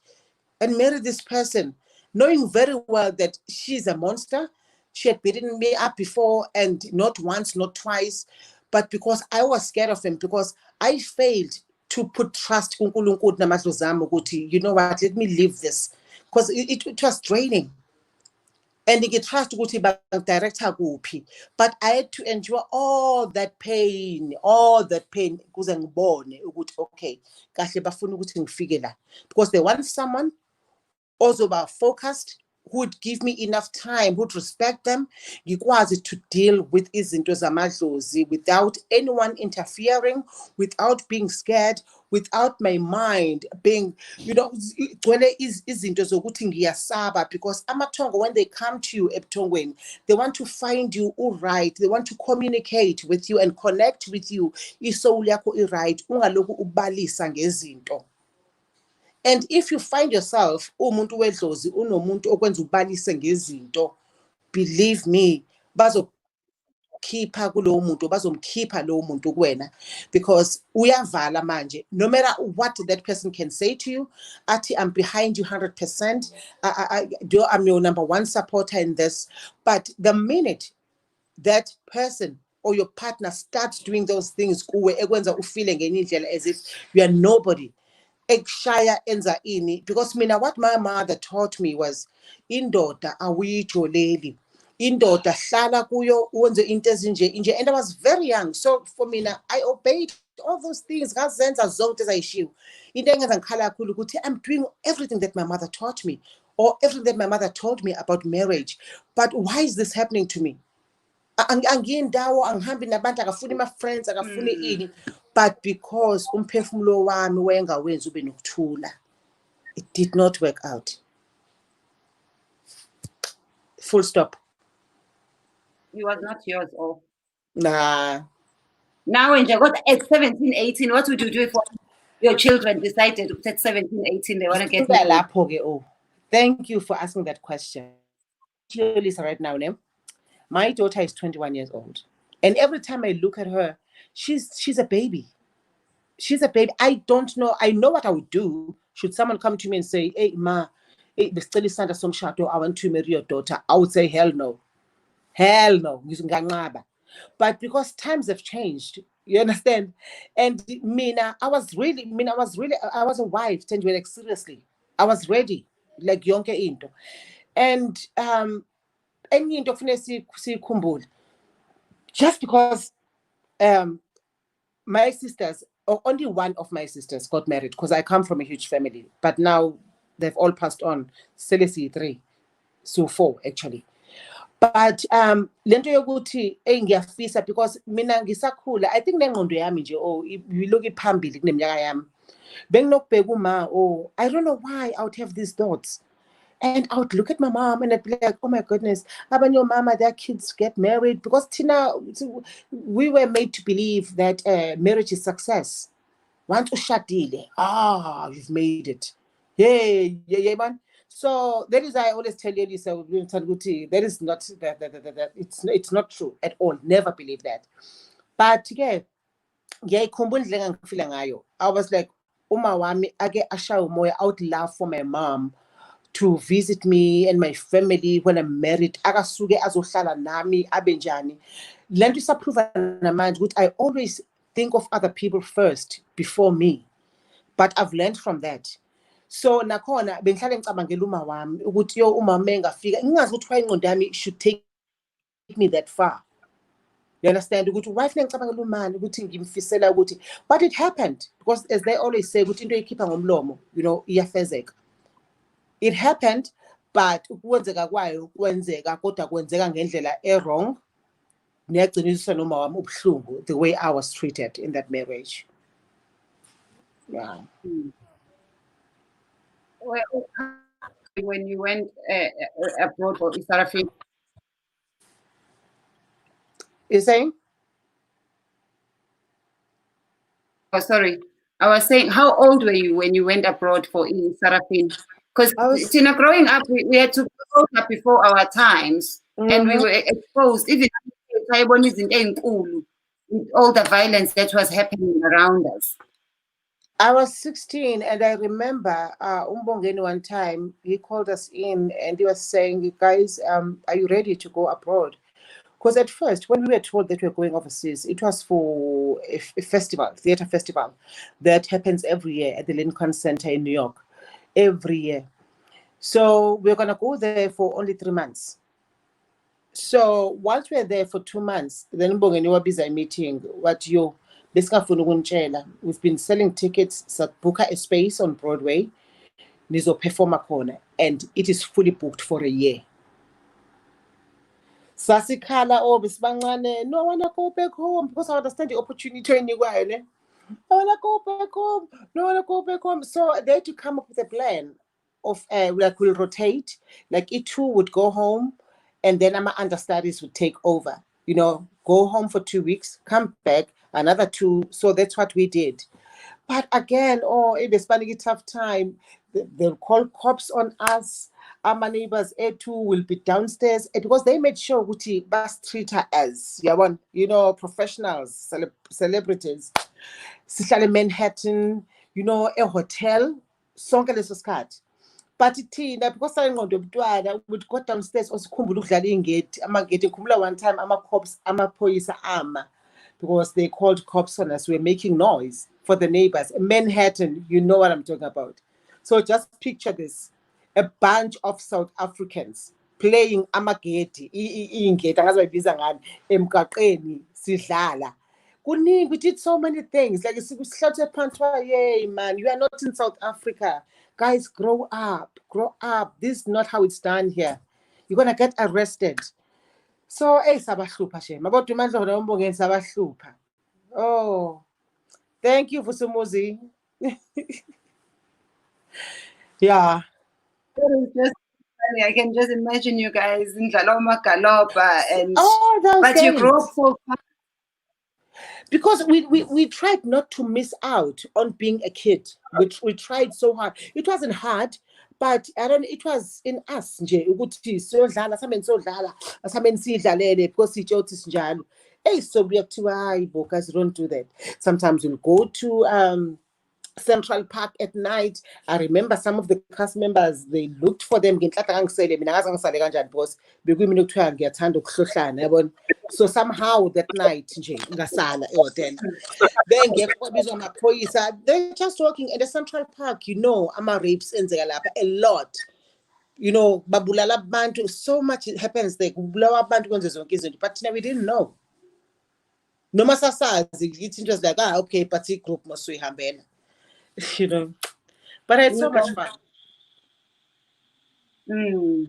and marry this person knowing very well that she's a monster? She had beaten me up before, and not once, not twice, but because I was scared of him, because I failed to put trust kuNkulunkulu namandla zami ukuthi, you know what, let me leave this, because it was draining. And you trust ukuthi direct kuphi, but I had to endure all that pain kuze ngibone ukuthi okay kahle bafuna ukuthi ngifike la, because they want someone ozoba focused, who would give me enough time, who would respect them, ngikwazi to deal with izinto zamadlozi without anyone interfering, without being scared, without my mind being, gcwele izinto zokuthi ngiyasaba, because amathongo, when they come to you ebuthongweni, they want to find you all right, they want to communicate with you and connect with you, isoul yakho i-right, ungaloku ubalisa ngezinto. And if you find yourself umuntu wedlozi unomuntu okwenza ubalise ngezinto, believe me, bazokhipha kulowo muntu, bazomkhipha lowo muntu kuwena, because uyavala manje. No matter what that person can say to you, athi, I'm behind you 100%. I'm your number one supporter in this. But the minute that person or your partner starts doing those things kuwe ekwenza ufile ngenye indlela as if you are nobody, ekshaya enza ini, because mina, what my mother taught me was, indoda awuyijoleli, indoda hlala kuyo wenze into ezinje inje. And I was very young, so for mina, I obeyed all those things, ngazenza zonke ezayishiwo. Into engenza ngikhala kakhulu ukuthi I'm doing everything that my mother taught me, or everything that my mother told me about marriage, but why is this happening to me? Angiyindawo, angihambi nabantu, akafuni ama-friends, akafuni ini, but because umphefumulo wami wayengawenzi ube nokuthula, it did not work out. Full stop. It was not yours, or? Nah. Now, when you got at 17, 18, what would you do if your children decided at 17, 18 they want to get married? Oh, thank you for asking that question. Lisa, right now, my daughter is 21 years old. And every time I look at her, she's a baby. She's a baby. I don't know. I know what I would do. Should someone come to me and say, hey, ma, hey, I want to marry your daughter, I would say, hell no. Hell no. But because times have changed, you understand? And I was a wife, Thenjiwe, like seriously. I was ready, like yonke into. And enye into kufanele sikhumbule, just because my sisters, or only one of my sisters got married, because I come from a huge family, but now they've all passed on. Cele 3, so 4 actually. But lento yokuthi ngiyafisa, because mina ngisakhula, I think nengqondo yami nje iloku iphambili kuneminyaka yami, benginokubheka uma, I don't know why I would have these thoughts. And I would look at my mom and I'd be like, oh my goodness, your mama, their kids get married. Because Tina, we were made to believe that marriage is success. Once ushadile, you've made it. Yeah, man. So that is why I always tell you, Lisa, that is not that it's not true at all. Never believe that. But yeah, I was like, uma wami ake ashaye umoya. I would love for my mom to visit me and my family when I'm married. Akasuke azohlala nami abenjani. Lento isapprove namanje ukuthi I always think of other people first before me. But I've learned from that. So nakhona bengihlale ngicabangela uma wami ukuthi uma engafika ngingazi ukuthi why ingqondo yami should take me that far. You understand? Ukuthi why funa ngicabangela umani ukuthi ngimfisela ukuthi, but it happened, because as they always say ukuthi into ikhipha ngomlomo, iyafezeka. It happened, but ukwenzeka kwayo kwenzeka, kodwa kwenzeka ngendlela wrong. Ngiyagcinisa noma wami ubuhlungu the way I was treated in that marriage. Yeah. Well, when you went abroad for Sarafina. You saying? Oh, sorry. I was saying, how old were you when you went abroad for Sarafina? Because growing up, we had to grow up before our times, and we were exposed, even with all the violence that was happening around us. I was 16, and I remember Umbongeni one time, he called us in and he was saying, guys, are you ready to go abroad? Because at first, when we were told that we were going overseas, it was for a festival, theater festival, that happens every year at the Lincoln Center in New York, every year. So we're going to go there for only 3 months. So once we're there for 2 months, then Umbongeni wabiza meeting, we've been selling tickets, book a space on Broadway. nizoperforma khona, and it is fully booked for a year. Sasikhala besibancane, no, I wanna go back home because I understand the opportunity enikwayo ne. I wanna go back home. No, I wanna go back home. So they had to come up with a plan of like we'll rotate. Like it two would go home, and then our understudies would take over. You know, go home for 2 weeks, come back another 2. So that's what we did. But again, it was a tough time. They'll call cops on us. Our neighbors, A2, will be downstairs because they made sure we must treat her as, you know, professionals, celebrities. Sihlale Manhattan, you know, a hotel, sonke leso sikhathi. But thina because sayingqondo yomntwana would go downstairs osikhumbula ukudlala ingeti amageti ngikhumbula one time ama-cops amaphoyisa ama because they called cops on us. We were making noise for the neighbors. Manhattan, you know what I'm talking about. So just picture this, a bunch of South Africans playing amageti ingeti angazi bayibiza ngani emgaqeni sidlala. We did so many things. Like yay, man, you are not in South Africa. Guys, grow up. Grow up. This is not how it's done here. You're gonna get arrested. So, sabahlupha shem. About mandla hona umbongeni sabahlupha. Oh, thank you, Fusumuzi. Yeah. Just funny. I can just imagine you guys in Jaloma Galopa and those days. You grew up so fast. Because we tried not to miss out on being a kid. We tried so hard. It wasn't hard, but it was in us nje ukuthi siyodlala sameni siyodlala asameni sidlalele because sitsho ukuthi sinjalo. So we have to guys, don't do that. Sometimes we'll go to Central Park at night. I remember some of the cast members, they looked for them. So somehow that night, they're just walking at the Central Park, you know, ama rapes in a lot. You know, babulala bantu, so much happens there. But we didn't know. No masasazi, it's just like, okay, party group must we have. You know, but it's so much fun. And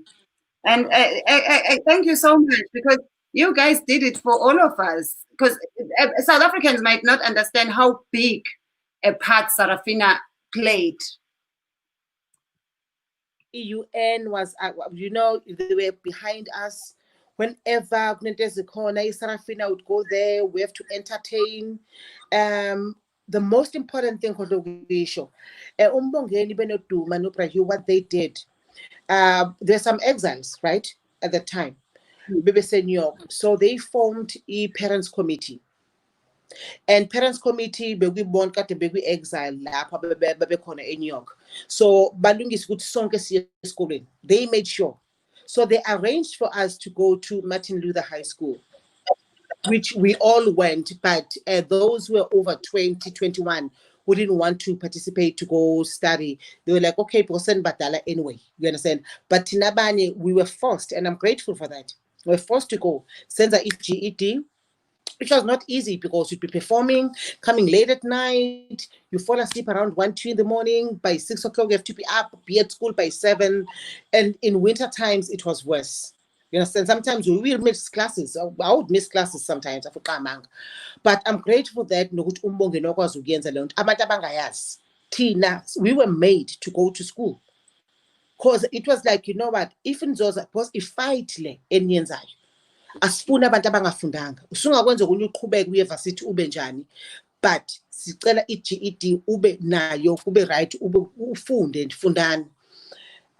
I thank you so much because you guys did it for all of us. Because South Africans might not understand how big a part Sarafina played. UN was, you know, they were behind us. Whenever Sarafina would go there, we have to entertain. The most important thing for the show, what they did. There's some exiles, right, at the time. BBC New York. So they formed a parents committee. And parents committee we born kade beki exile lapha bebekhona in New York. So balungisa ukuthi sonke siye esikoleni. They made sure. So they arranged for us to go to Martin Luther High School, which we all went, but those who were over 20, 21 who didn't want to participate to go study, they were like, okay, we'll send Badala anyway. You understand? But Tinabani, we were forced, and I'm grateful for that. We were forced to go. Send the GED, which was not easy because you'd be performing, coming late at night, you fall asleep around 1, 2 in the morning. By 6 o'clock, you have to be up, be at school by 7. And in winter times, it was worse. You understand? Sometimes we will miss classes. I would miss classes sometimes. But I'm grateful that Tina, we were made to go to school. Because it was like, you know what, even those, because if fight le eniyenzayo asifuna abantu abangafundanga usungakwenza okunye uqhubeke uyevarsity ube njani, but sicela iGED ube nayo kube right, ube ufunde ndifundani.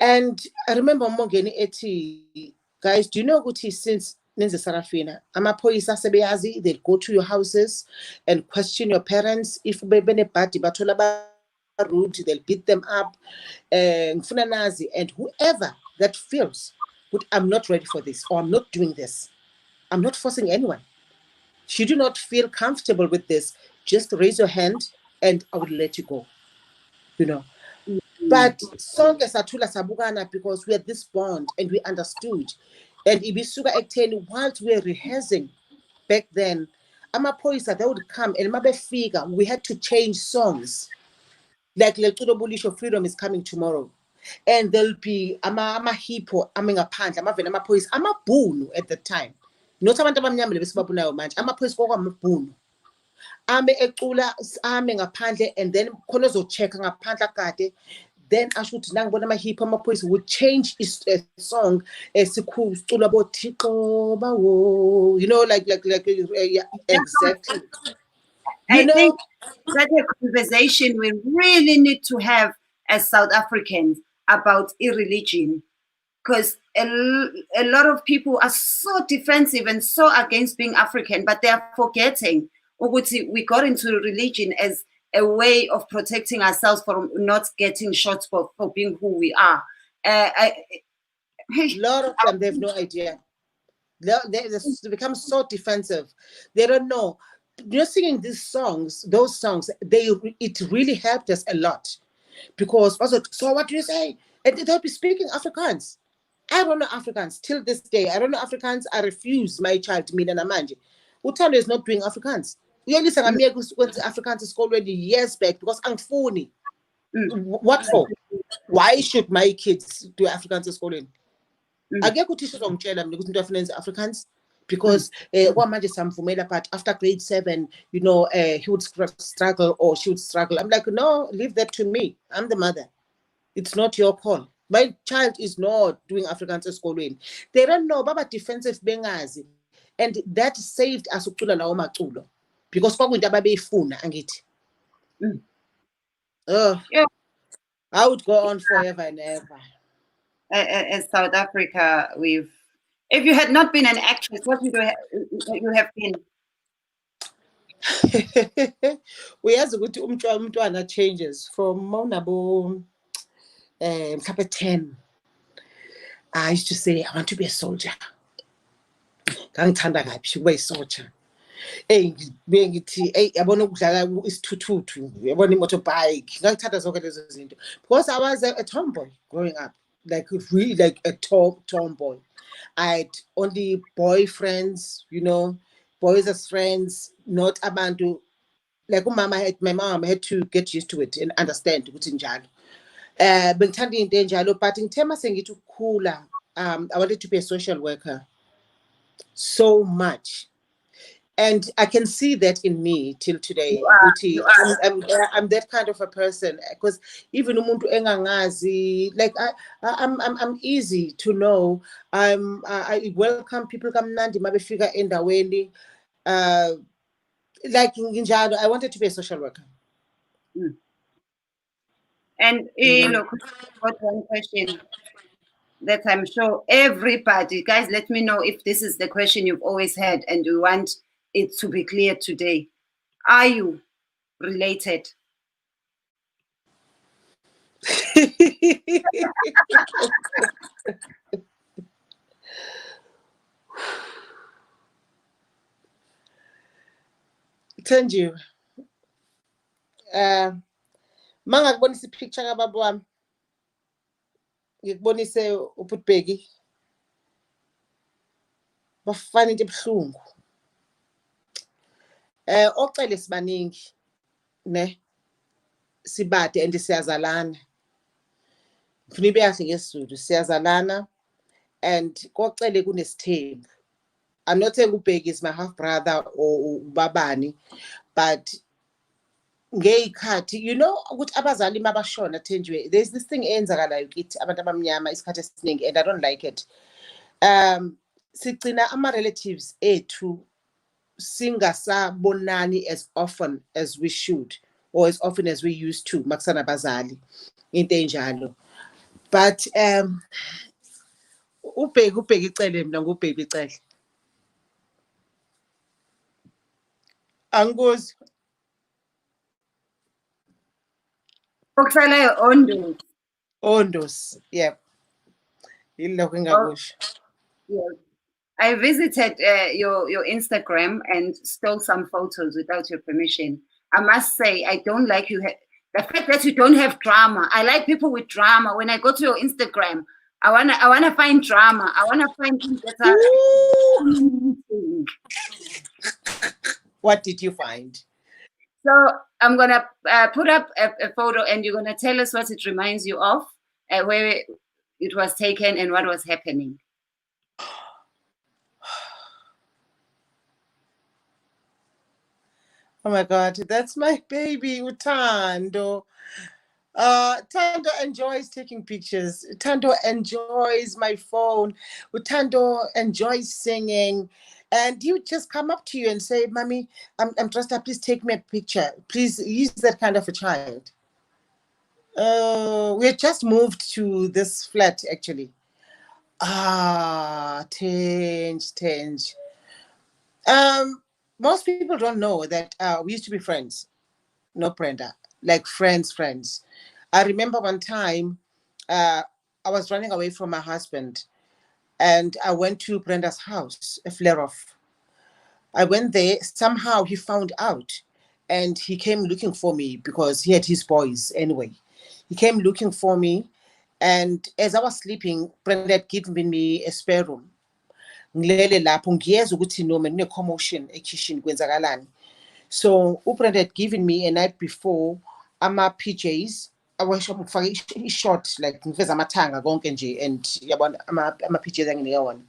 And I remember umongeni ethi, guys, do you know ukuthi since nenze Sarafina amaphoyisa sebeyazi, they'll go to your houses and question your parents. If benebhadi bathola rude, they'll beat them up, and whoever that feels, but I'm not ready for this, or I'm not doing this, I'm not forcing anyone. Should you not feel comfortable with this, just raise your hand and I will let you go, you know. But sonke sathula sabukana because we had this bond and we understood. And ibisuka ekutheni whilst we were rehearsing back then, amaphoyisa, they would come and mabefika, we had to change songs. Like Letulo Bulisho, Freedom is Coming Tomorrow. and there'll be ama-hippo amengaphandle amavele amaphoyisa amabhunu at the time, not abantu abamnyama lebesibabunayo manje, amaphoyisa kwakwamabhunu ame ecula ame ngaphandle, and then khona ozocheck-a ngaphandle akade, then asho ukuthi nangibona ama-hippo amaphoyisa would change a song sicula bothixo bawo, you know, like yeah, exactly. I think that's a conversation we really need to have as South Africans about irreligion, because a lot of people are so defensive and so against being African, but they are forgetting we got into religion as a way of protecting ourselves from not getting shot for being who we are. A lot of them, they have no idea. They become so defensive. They don't know. You're singing these songs, those songs, it really helped us a lot. Because also, so what do you say? And they'll be speaking Afrikaans. I don't know Afrikaans till this day. I don't know Afrikaans. I refuse my child to meet an Amanje. Utando is not doing Afrikaans. We only sang Afrikaans is already years back because I'm phony. What for? Why should my kids do Afrikaans schooling? I get good teachers on Cele because Afrikaans. Because but after grade 7, you know, he would struggle or she would struggle. I'm like, no, leave that to me. I'm the mother. It's not your call. My child is not doing Afrikaans schooling. They don't know Baba defensive bengazi. And that saved us because I would go on forever and ever. As South Africa, if you had not been an actress, what would you have been? Uyazi ukuthi umntwana changes from mawunabo 10. I used to say I want to be a soldier. Ngangithanda kabi ukuba soldier. Ngithi yabona ukudlala isithuthu, yabona imotorbike. Ngangithanda zonke lezo zinto because I was a tomboy growing up, like really like a tomboy. I had only boyfriends, you know, boys as friends, not abantu. Like my mom had to get used to it and understand ukuthi njalo. Bengithanda into enjalo, but ngithe mase ngithi ukukhula, I wanted to be a social worker so much. And I can see that in me till today. I'm that kind of a person because even umuntu engangazi, like I'm easy to know. I welcome people kamnandi mabefika endaweni. Like nginjalo, I wanted to be a social worker. And look, got one question that I'm sure everybody, guys, let me know if this is the question you've always had and you want it to be clear today. Are you related? Thenjiwe. Mangakubonisa ipicture kababa wami. Ngikubonise uPutbeki. Bafana into ebuhlungu. Ocele sibaningi ne sibade and siyazalana. Ngifuna ibe kahle ngesizulu, siyazalana and kocele kunesithembu. I'm not saying uBheki is my half brother or ubabani, but ngeyikhathi, you know ukuthi abazali mabashona Thenjiwe, there's this thing eyenzakalayo kithi abantu abamnyama isikhathi esiningi, and I don't like it. Sigcina ama-relatives ethu singasabonani as often as we should or as often as we used to makusana bazali into enjalo. But uBheki Icele, mina nguBheki Icele. Angikuzwa. Ondos, yeah. Yes. I visited your Instagram and stole some photos without your permission. I must say, I don't like you. The fact that you don't have drama. I like people with drama. When I go to your Instagram, I wanna find drama. I wanna find things that are. What did you find? So I'm gonna put up a photo, and you're gonna tell us what it reminds you of. where it was taken and what was happening? Oh my God, that's my baby, Utando. Tando enjoys taking pictures. Tando enjoys my phone. Tando enjoys singing. And he would just come up to you and say, Mommy, I'm Trista, please take me a picture. Please, he's that kind of a child. We had just moved to this flat, actually. Tenge. Most people don't know that we used to be friends. No, Brenda, like friends. I remember one time I was running away from my husband and I went to Brenda's house, a flare off. I went there, somehow he found out and he came looking for me because he had his boys anyway. He came looking for me, and as I was sleeping, Brenda had given me a spare room. Ngilele lapho ngiyeza ukuthi noma kune-commotion ekitchen kwenzakalani. So uBrenda had given me a night before ama-PJs awasho ngifake i-short like ngiveza amathanga konke nje and yabona ama-PJs anginike wona.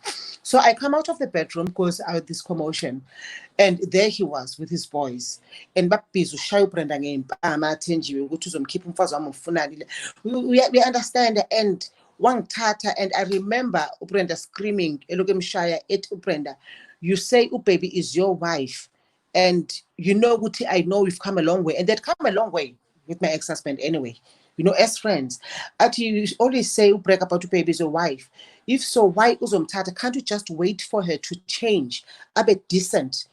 So I come out of the bedroom because I had this commotion, and there he was with his boys and babhizi ushaya uBrenda ngempama Thenjiwe ukuthi uzomkhipha umfazi wami umfunani. We understand, and wangithatha, and I remember uBrenda screaming eloku emshaya ethi uBrenda, you say ubaby is your wife, and you know ukuthi I know we've come a long way, and they'd come a long way with my ex-husband anyway, you know, as friends. You always say break about your baby is your wife. If so, why uzomthatha? Can't you just wait for her to change, a bit decent?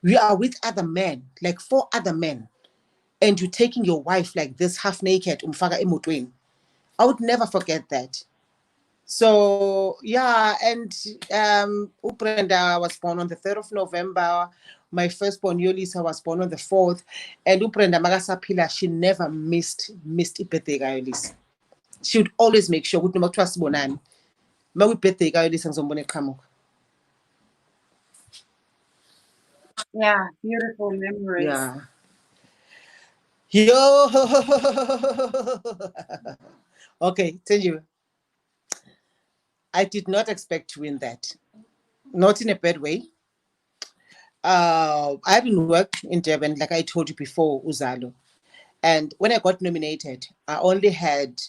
We are with other men, like 4 other men, and you're taking your wife like this half naked umfaka emotweni. I would never forget that. So yeah, and Ubrenda was born on the 3rd of November. My firstborn Yolisa was born on the 4th, and Ubrenda Magasapila, she never missed birthday Yolisa. She would always make sure ukuthi noma kuthiwa sibonani, ma birthday Yolisa ngizombona eqhamuka. Yeah, beautiful memories. Yeah. Yo. Okay, Thenjiwe. I did not expect to win that. Not in a bad way. I haven't worked in Durban, like I told you before, Uzalo. And when I got nominated, I only had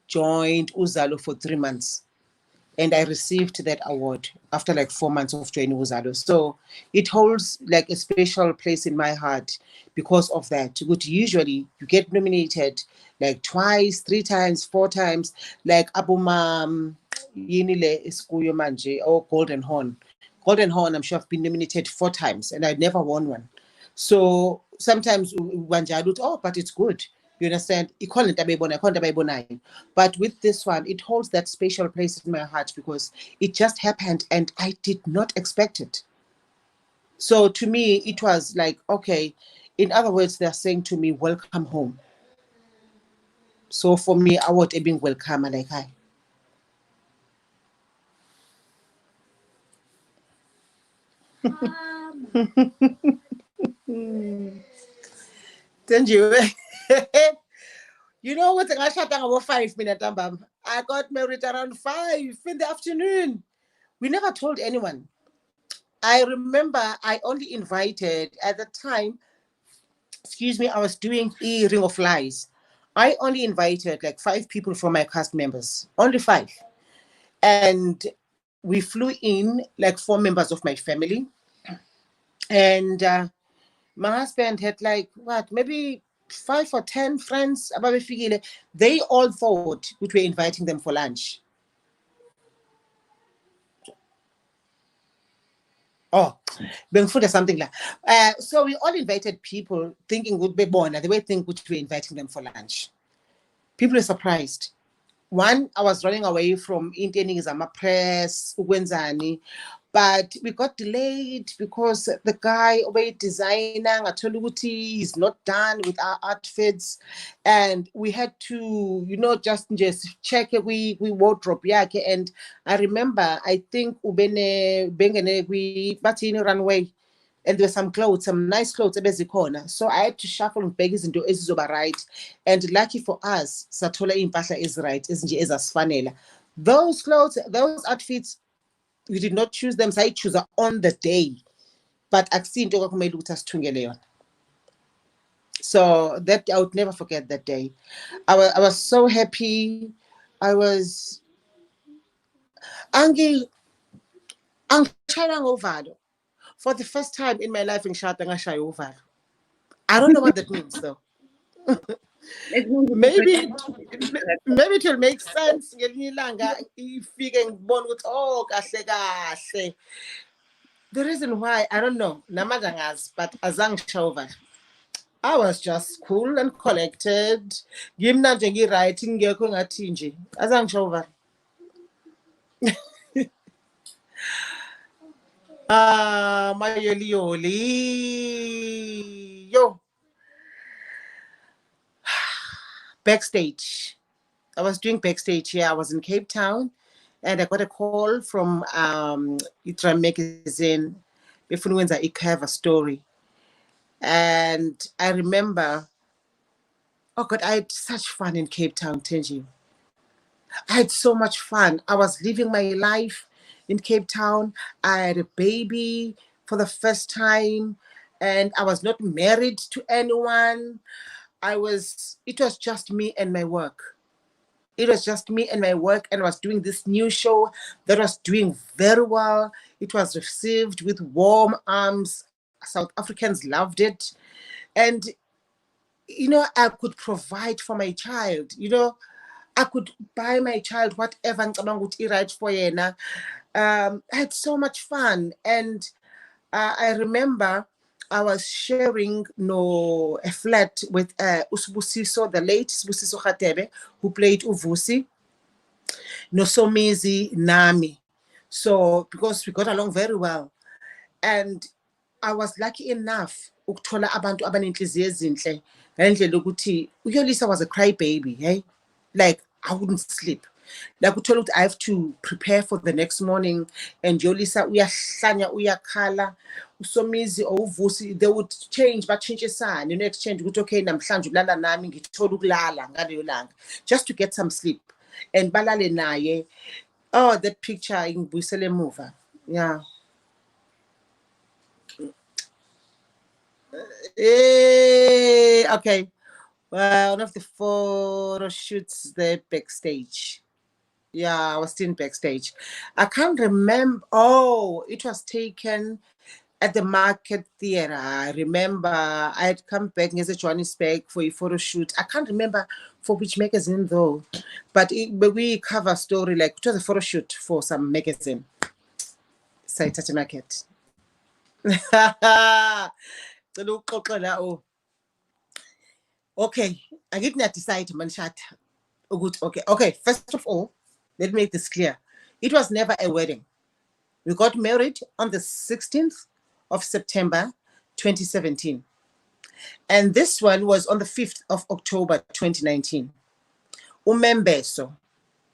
joined Uzalo for 3 months. And I received that award after like 4 months of joining Uzalo. So it holds like a special place in my heart because of that. But usually you get nominated like twice, 3 times, 4 times, like Abuma Yinile Iskuyo Manje or Golden Horn. Golden Horn, I'm sure I've been nominated 4 times and I never won one. So sometimes oh, but it's good. You understand? But with this one, it holds that special place in my heart because it just happened and I did not expect it. So to me, it was like, okay, in other words, they're saying to me, welcome home. So for me, I would have been welcome like hi. Thank You know what? I shut down about 5 minutes. I got married around 5 in the afternoon. We never told anyone. I remember I only invited at the time, excuse me, I was doing a Ring of Lies. I only invited like 5 people from my cast members, only 5. And we flew in like 4 members of my family. And my husband had like, what, maybe 5 or 10 friends. They all thought we were inviting them for lunch. Oh, food or something like so we all invited people thinking would be born. They were thinking we were inviting them for lunch. People were surprised. One, I was running away from Indian press, but we got delayed because the guy, designer, is not done with our outfits, and we had to, just check we wardrobe yake. And I remember, I think bengene we runway and there were some clothes, some nice clothes ebezikhona. So I had to shuffle ngibheke izinto ezizoba right. And lucky for us, sathola impahla is right, ezinje ezasifanela. Those clothes, those outfits, we did not choose them. I choose on the day. But akusinto kwakumele ukuthi asithungele yona. So that I would never forget that day. I was so happy. I was angishayela ngovalo. For the first time in my life in ngishada ngashaya uvalo. I don't know what that means though. maybe it will make sense ngelinye ilanga ifike ngibone ukuthi oh kahle kahle. The reason why I don't know namanje ngazi, but azange ngishaya uvalo. I was just cool and collected. Ngimna nje ngi-right ngekho ngathi nje azange ngishaya uvalo. My yoli. Yo. Backstage. I was doing Backstage here. I was in Cape Town and I got a call from Itra magazine. Befunwenza icover story. And I remember, oh God, I had such fun in Cape Town, Thenjiwe. I had so much fun. I was living my life in Cape Town. I had a baby for the first time and I was not married to anyone. It was just me and my work. It was just me and my work, and I was doing this new show that was doing very well. It was received with warm arms. South Africans loved it. And, I could provide for my child. I could buy my child whatever ngicabanga ukuthi right for yena. I had so much fun. And I remember I was sharing a flat with Usibusiso, the late Usibusiso Rathebe, who played Uvusi, Somizi, Nami. So, because we got along very well. And I was lucky enough ukuthola abantu abanenhliziyo ezinhle ngendlela ukuthi uYolisa was a crybaby, hey? Like I wouldn't sleep. Like uthola ukuthi I have to prepare for the next morning, and Yolisa uyahlanya uyakhala, uSomizi or uVusi they would change isani, exchange ukuthi okay namhlanje ulala nami ngithola ukulala ngaleyo langa just to get some sleep and balale naye. Oh, that picture ngibuyisele emuva. Yeah. Okay. Well, one of the photo shoots there Backstage. Yeah, I was still Backstage. I can't remember. Oh, it was taken at the Market Theatre. I remember I had come back as a Johannesburg for a photo shoot. I can't remember for which magazine though, but we cover story like it was a photo shoot for some magazine. Saitati Market. Okay, I didn't decide manshat. Okay. First of all, let me make this clear. It was never a wedding. We got married on the 16th of September, 2017. And this one was on the 5th of October, 2019. Umembeso,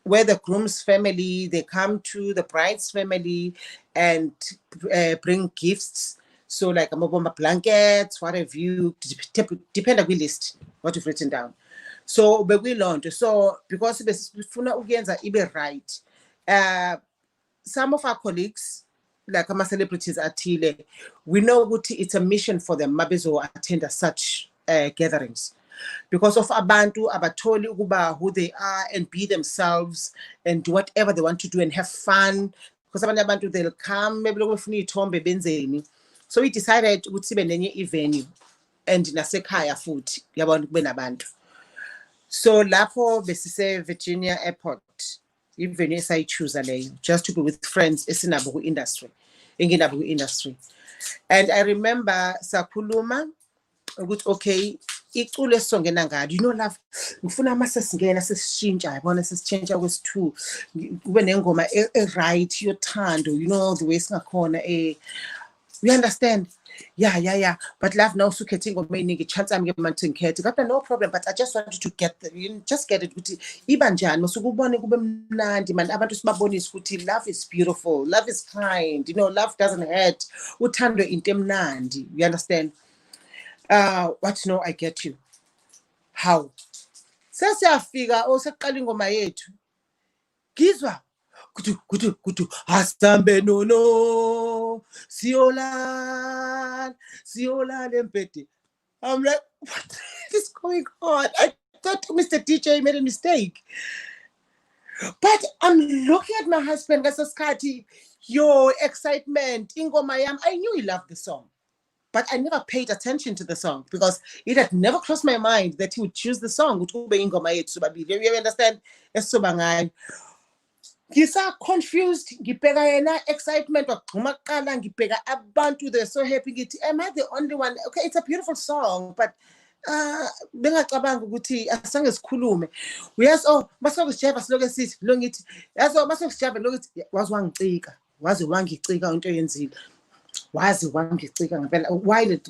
where the groom's family, they come to the bride's family and bring gifts. So like amabomba blankets, what have you, depend on the list, what you've written down. So but we learned. So because befuna ugenza ibe right, some of our colleagues, like our celebrities at Cele, we know what it's a mission for them mabezo attend such gatherings. Because of abantu abatoli ukuba who they are and be themselves and do whatever they want to do and have fun. Because abantu they'll come, maybe befuna ithombe benzeni. So we decided ukuthi sibe nenye venue and nasekhaya futhi yabona kube nabantu. So lapho besise Virginia Airport, ivenue esayichoose leyo just to be with friends esinabo ku-industry, enginabo ku-industry. And I remember sakhuluma ukuthi okay iculo esongena ngalo love ngifuna ama sesingena sesitshintsha yabona sesitshintsha kwesi2 kube nengoma right yothando the way singakhona you understand. yeah. But love now sukhetting of me chance I'm getting mountain care. No problem, but I just wanted to get just get it. Ibanjan, Musukuboni Nandi, man, about to Smaboni Skuti. Love is beautiful, love is kind, love doesn't hurt. Utando in them Nandi, you understand? What no, I get you. How? Sasiyafika osaqala ingoma yethu. Gizwa kudu hasambe no siola empete. I'm like, what is going on? I thought Mr. DJ made a mistake. But I'm looking at my husband, Gasaskati, your excitement, ingoma yam. I knew he loved the song. But I never paid attention to the song because it had never crossed my mind that he would choose the song. You understand? Ngisa confused, ngibheka yena excitement wagcuma kuqala ngibheka abantu, they're so happy ngithi am I the only one? Okay, it's a beautiful song, but bengacabanga ukuthi asange sikhulume. Uyazi masokujeva siloke sithi lo ngithi yazo masokujeva lo ngithi wazi wangicika, wazi wangicika into yenzile. Wazi wangicika ngempela why le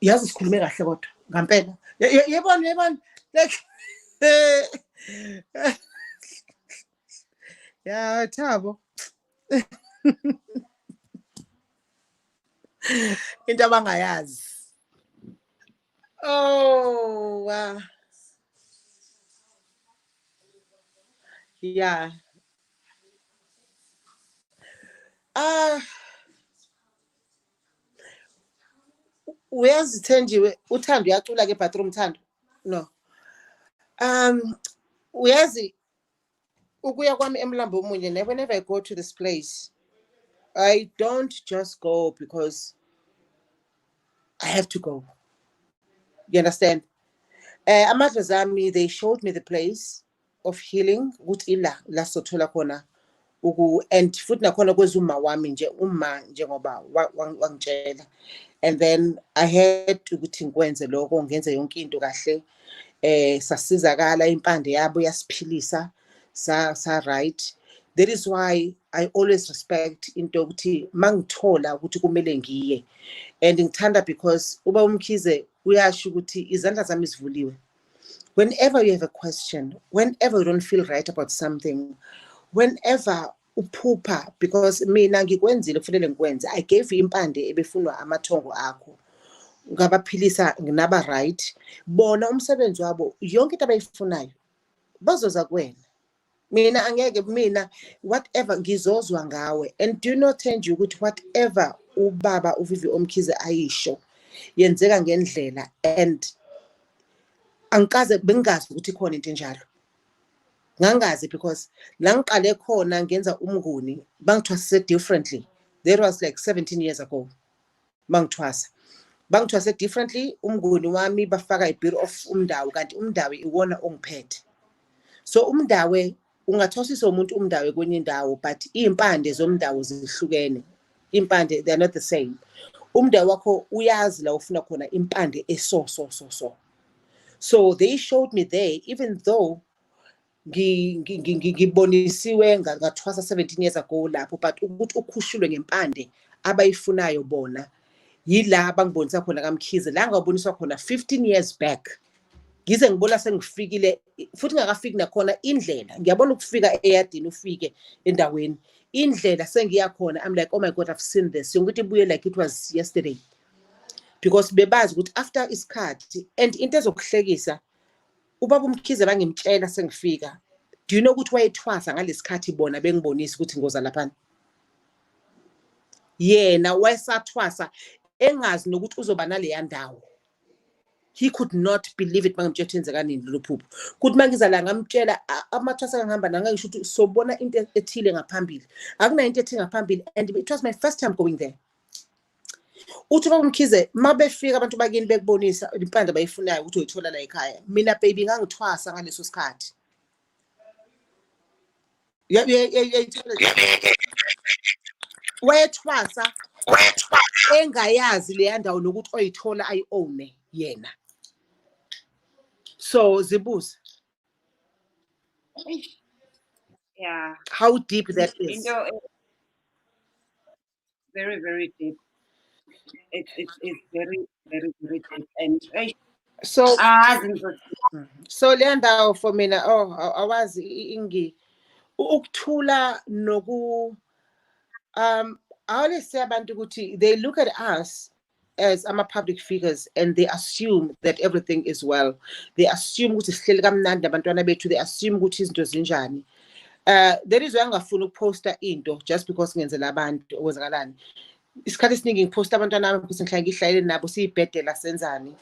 yazi sikhulume kahle kodwa ngempela yebona like yeah, Thabo. Into abangayazi. Oh, yeah. Uyazi Thenjiwe uthando uyacula ke bathroom Thando? No. Uyazi ukuya kwami emlambo omunye, whenever I go to this place, I don't just go because I have to go. You understand? Amadlozami, they showed me the place of healing, ukuthi la sothola khona and futhi nakhona kwezuma wami nje uma njengoba wangitshela, and then I had ukuthi ngikwenze lokho, ngenze yonke into kahle, sasizakala, impande yabo yasiphilisa, sa right. That is why I always respect into ukuthi mangithola ukuthi kumele ngiye, and ngithanda because uba umkhize uyasho ukuthi izandla zami zivuliwe. Whenever you have a question, whenever you don't feel right about something, whenever uphupha, because mina ngikwenzile kufanele ngikwenze, I gave you impande ebefunwa amathongo akho, ngabaphilisa nginaba right, bona umsebenzi wabo yonke into abayifunayo bazoza kuwena. Mina angeke, mina whatever ngizozwa ngawe. And do not tell you ukuthi whatever ubaba uVivi Omkhize ayisho yenzeka ngendlela, and angikaze bengazi ukuthi khona into enjalo. Ngangazi because la ngiqale khona ngenza umnguni bangithwasise differently. That was like 17 years ago. Bangithwase differently, umnguni wami bafaka ibit of umdawu, kanti umdawu iwona ongiphethe. So umdawe ungathosisa umuntu umdawe kwenye indawo, but impande zomdawu zihlukene. Impande, they are not the same. Umdawu wakho uyazi la ufuna khona impande so. So they showed me there, even though ngibonisiwe ngathwasa 17 years ago lapho, but ukuthi ukhushulwe ngempande abayifunayo bona yila bangibonisa khona kaMkhize, la ngaboniswa khona 15 years back. Ngize ngibona sengifikile futhi ngakafiki nakhona indlela, ngiyabona ukufika eyadini ufike endaweni, indlela sengiya khona, I'm like, oh my God, I've seen this, yonke into ibuye like it was yesterday, because bebazi ukuthi after isikhathi. And into ezokuhlekisa, ubaba uMkhize bangimtshela sengifika, do you know ukuthi wayethwasa ngalesikhathi bona bengibonisa ukuthi ngoza lapha? Yena wayesathwasa engazi nokuthi uzoba naleya ndawo. He could not believe it mangimtshela enzeka nini lo phupho. Kuthi mangizala ngamtshela amathwasa ngihamba nangisho ukuthi sobona into ethile ngaphambili. Akuna into ethile ngaphambili, and it was my first time going there. Uthi baba Mkhize mabefika abantu bakini bekubonisa impande abayifunayo ukuthi uyithola la ekhaya, mina baby ngangithwasa ngaleso sikhathi. Wayethwasa engayazi leya ndawo nokuthi oyithola ayi-own yena. So zibuze. Yeah. How deep that is. Very, very deep. it's very, very, very deep. And So zinto. so le ndawo for mina awazi ingi ukuthula noku I always say abantu ukuthi they look at us as public figures and they assume that everything is well. They assume ukuthi sihleli kamnandi abantwana bethu, they assume ukuthi izinto zinjani. There is why angafuni ukuposta into just because ngenzela abantu okwenzakalani. Isikhathi esiningi ngiposta abantwana bami ukuthi ngihlala ngihlayele nabo siyibhedela senzani.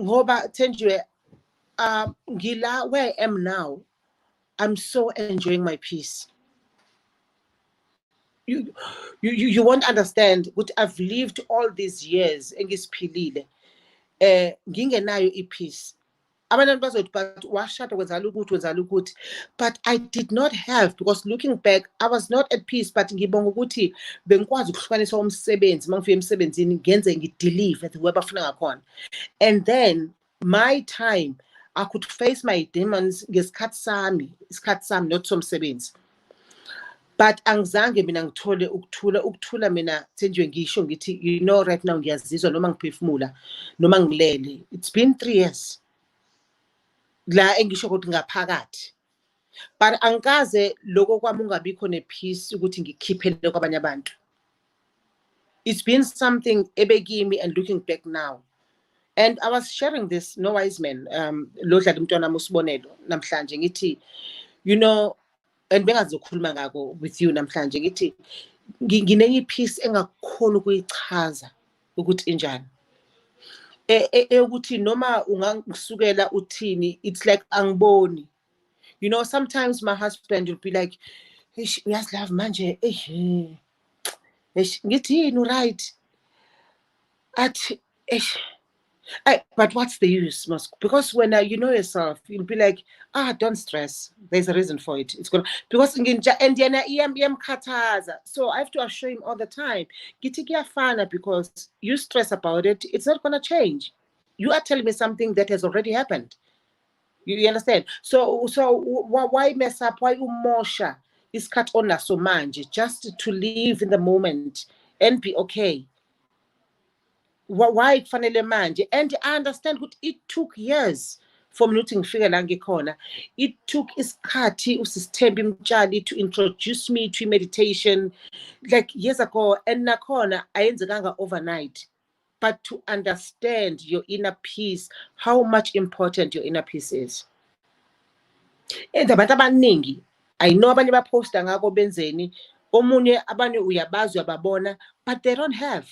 Ngoba Thenjiwe ngila where I am now, I'm so enjoying my peace. You won't understand but I've lived all these years engisiphilile ngingenayo ipeace. Abantu bazothi but washada kwenzala ukuthi, but I did not have, because looking back I was not at peace, but ngibonga ukuthi bengikwazi ukuhlukanisa umsebenzi mangifika emsebenzini ngenze ngideliver the webafuna ngakhona, and then my time I could face my demons ngesikhathi sami not somsebenzi. But angizange mina ngithole ukuthula mina Thenjiwe ngisho ngithi you know right now ngiyazizwa noma ngiphefumula noma ngilele. It's been 3 years la engisho ukuthi ngaphakathi, but angikaze lokho kwami ungabikho nepeace ukuthi ngikhiphele kwabanye abantu. It's been something ebekimi, and looking back now, and I was sharing this no wise man lo dlala umntwana musibonelo namhlanje ngithi you know, and bengazokhuluma ngako with you namhlanje ngithi nginenye ipeace engakukhona ukuyichaza ukuthi injani, ukuthi noma ungangisukela uthini, it's like angiboni. You know, sometimes my husband will be like uyasilove manje ngithi yini right athi but what's the use, because when you know yourself, you'll be like, don't stress. There's a reason for it. It's good because so I have to assure him all the time, because you stress about it, it's not gonna change. You are telling me something that has already happened. You understand? So why mess up? Why umosha is cut on so much just to live in the moment and be okay? Why kufanele manje? And I understand that it took years from looting figure lange corner. It took iskati usistembi mjali to introduce me to meditation like years ago, and nakona ayenzekanga overnight. But to understand your inner peace, how much important your inner peace is. And abantu abaningi, I know abanye baposta ngako benzeni, omunye abanye uyabazi uyababona, but they don't have.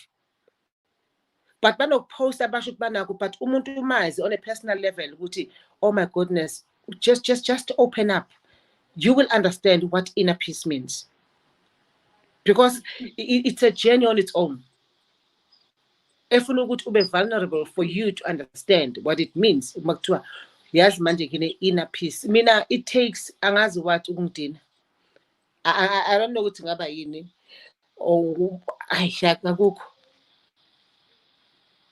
But banokupost abasho banako, but umuntu umazi on a personal level ukuthi oh my goodness, just open up, you will understand what inner peace means, because it's a journey on its own. If you ukuthi ube vulnerable for you to understand what it means, makuthiwa yazi manje ngine inner peace, mina it takes angazi what ukungidina. I don't know ukuthi ngaba yini or ayishaka.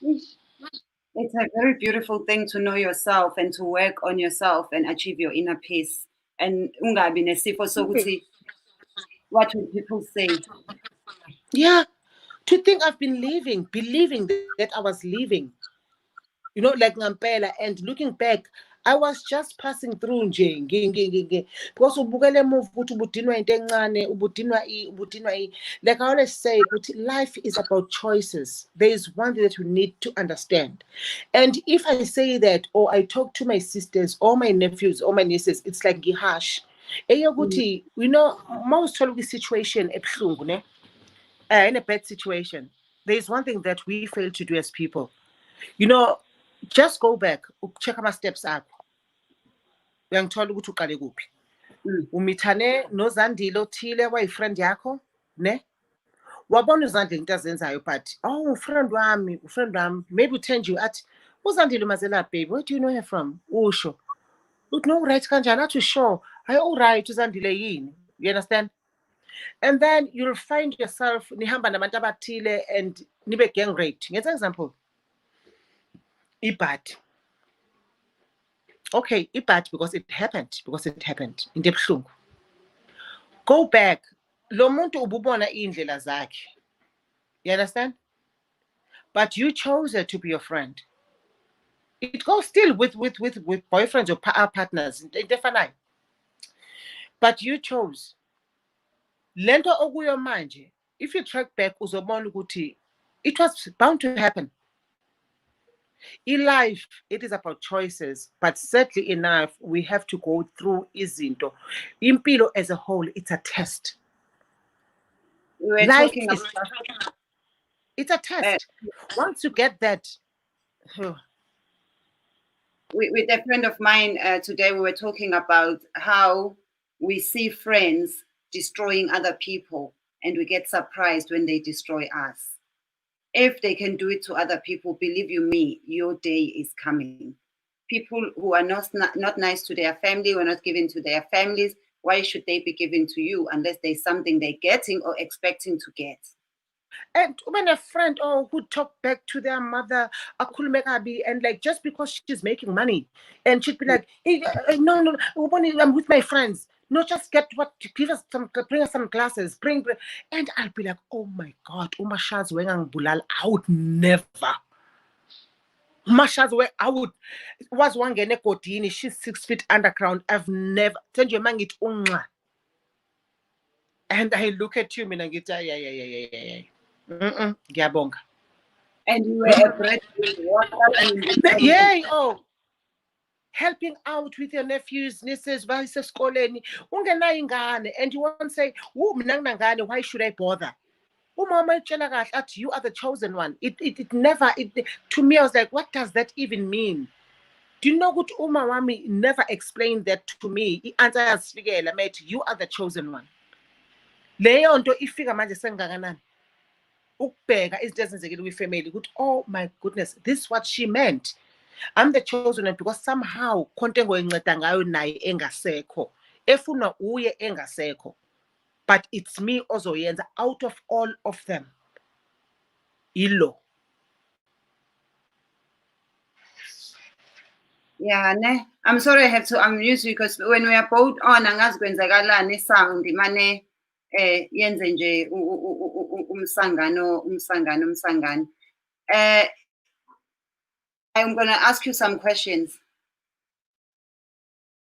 It's a very beautiful thing to know yourself and to work on yourself and achieve your inner peace. And ungabi nesifo sokuthi what will people say? Yeah, to think I've been believing that I was leaving. You know, like ngampela, and looking back, I was just passing through nje because ubukele move ukuthi ubudinwa into encane, ubudinwa like I always say, life is about choices. There is one thing that we need to understand, and if I say that or I talk to my sisters or my nephews or my nieces, it's like gihash eyokuthi you know most of the situation ebuhlungu ne in a bad situation, there is one thing that we fail to do as people. You know, just go back, check my steps up. Uyangithola ukuthi uqale kuphi. Umithane noZandile othile wayifriend yakho, ne? Wabona uZandile into azenzayo, but friend wami, maybe Thenjiwe athi uZandile mazela baby, where do you know her from? Usho. Uthi no right kanjani athi sure. Hayi right uZandile yini? You understand? And then you'll find yourself nihamba nabantu abathile and nibe gang raped. Ngenza example. Ibad. Okay, ibad because it happened. Into ebuhlungu. Go back. Lo muntu ububona indlela zakhe. You understand? But you chose her to be your friend. It goes still with boyfriends or partners. But you chose. Lento okuyo manje, if you track back, uzobona ukuthi it was bound to happen. In life, it is about choices, but sadly enough, we have to go through izinto. Impilo as a whole, it's a test. We were Life talking is about it's a test. Once you get that, with a friend of mine today, we were talking about how we see friends destroying other people and we get surprised when they destroy us. If they can do it to other people, believe you me, your day is coming. People who are not nice to their family, who are not giving to their families, why should they be giving to you unless there's something they're getting or expecting to get? and when a friend who talk back to their mother, and like just because she's making money, and she'd be like, hey, no, I'm with my friends. No, just get bring us some glasses, and I'll be like, oh my God, Umashaz wengang bulal, I would never. Masha's where I would was one gene kodini, she's 6 feet underground. I've never Thenjiwe mangit unqa. And I look at you, mina ngithi yeah. Ngiyabonga. And you were a breadwinner. Yay, helping out with your nephews, nieces, basesikoleni. Ungenayo ingane, and you won't say, mina nginangane, why should I bother? Umama itshela kahle athi you are the chosen one. It never, to me, I was like, what does that even mean? Do you know what Uma Wami never explained that to me? I-answer yasifikela, mate, you are the chosen one. Leyo nto ifika manje sengakanani. Ukubheka izinto ezenzekile kwi-family ukuthi, oh my goodness, this is what she meant. I'm the chosen one because somehow konke engoyinceda ngayo naye engasekho. Efuna uye engasekho. But it's me ozoyenza out of all of them. Ilo. Yeah, ne. I'm sorry I have to unmute you because when we are both on angazi kwenzakalani sound mane yenze nje umsangano. I'm going to ask you some questions.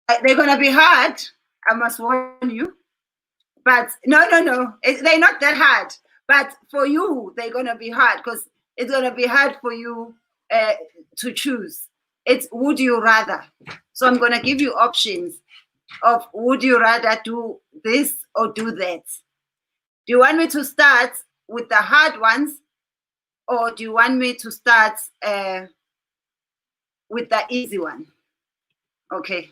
They're going to be hard, I must warn you. But no. They're not that hard. But for you, they're going to be hard because it's going to be hard for you to choose. It's would you rather. So I'm going to give you options of would you rather do this or do that. Do you want me to start with the hard ones or do you want me to start with the easy one? Okay.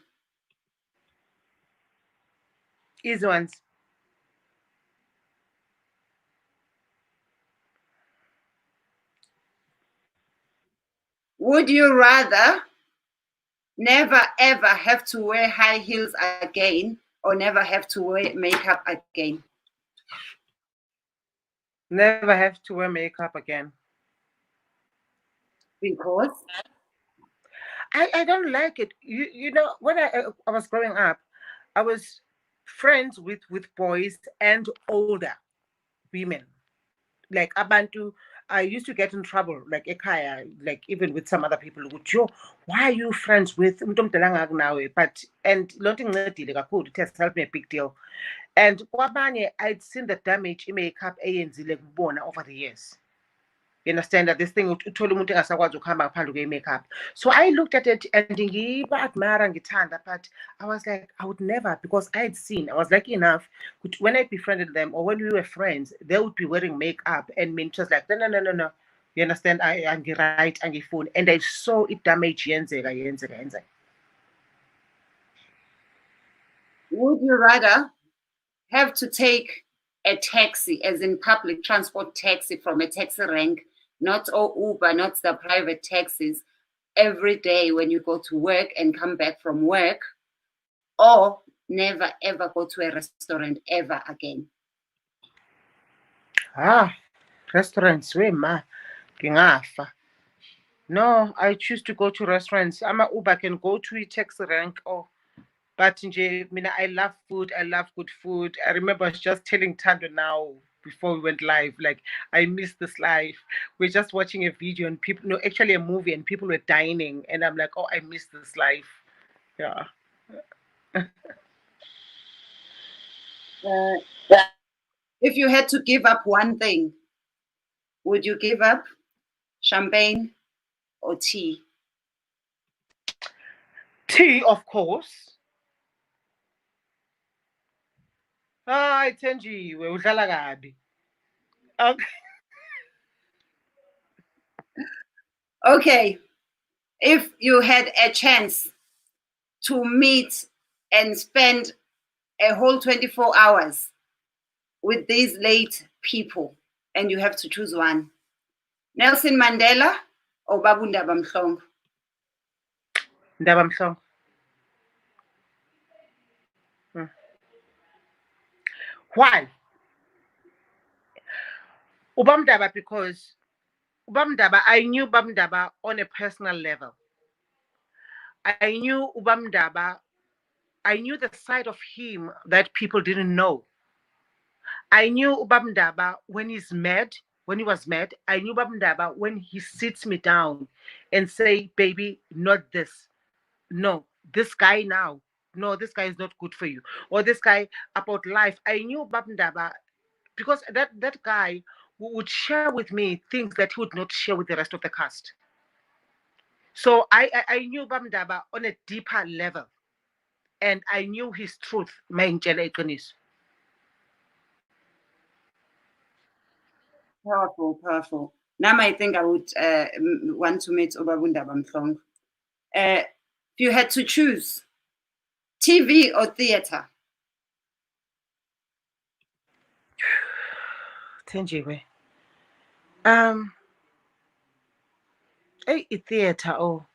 Easy ones. Would you rather never ever have to wear high heels again or never have to wear makeup again? Never have to wear makeup again. Because? I don't like it. You know, when I was growing up, I was friends with boys and older women. Like abantu, I used to get in trouble, like ekhaya, like even with some other people. Yo, why are you friends with But and it has helped me a big deal. And kwabanye, I'd seen the damage in makeup over the years. You understand that this thing makeup. So I looked at it and but I was like, I would never, because I was lucky enough when I befriended them or when we were friends, they would be wearing makeup and me just like no. You understand? I right and phone and I saw it damage yenzeka. Would you rather have to take a taxi, as in public transport taxi from a taxi rank, not Uber, not the private taxis, every day when you go to work and come back from work, or never ever go to a restaurant ever again? Restaurants, kingafa. No, I choose to go to restaurants. I'm a Uber can go to a taxi rank but I love food. I love good food. I remember I was just telling Tando now, before we went live. Like, I missed this life. We're just watching a video and people, no, actually a movie, and people were dining, and I'm like, oh, I missed this life. Yeah. If you had to give up one thing, would you give up champagne or tea? Tea, of course. Hi, Thenjiwe, udlala kabi. Okay. Okay, if you had a chance to meet and spend a whole 24 hours with these late people, and you have to choose one, Nelson Mandela or Babu Ndaba Mhlongo? Ndaba Mhlongo. Why? Ubamdaba, because Ubamdaba, I knew Ubamdaba on a personal level. I knew Ubamdaba, I knew the side of him that people didn't know. I knew Ubamdaba when he's mad, when he was mad. I knew Ubamdaba when he sits me down and say, baby, not this. No, this guy now. No, this guy is not good for you. Or this guy about life. I knew Ubamdaba because that guy would share with me things that he would not share with the rest of the cast. So I knew Bamdaba on a deeper level, and I knew his truth. Powerful, powerful. Now I think I would want to meet Babu Ndaba Mhlongo. If you had to choose TV or theater? Thenjiwe. Theater, oh.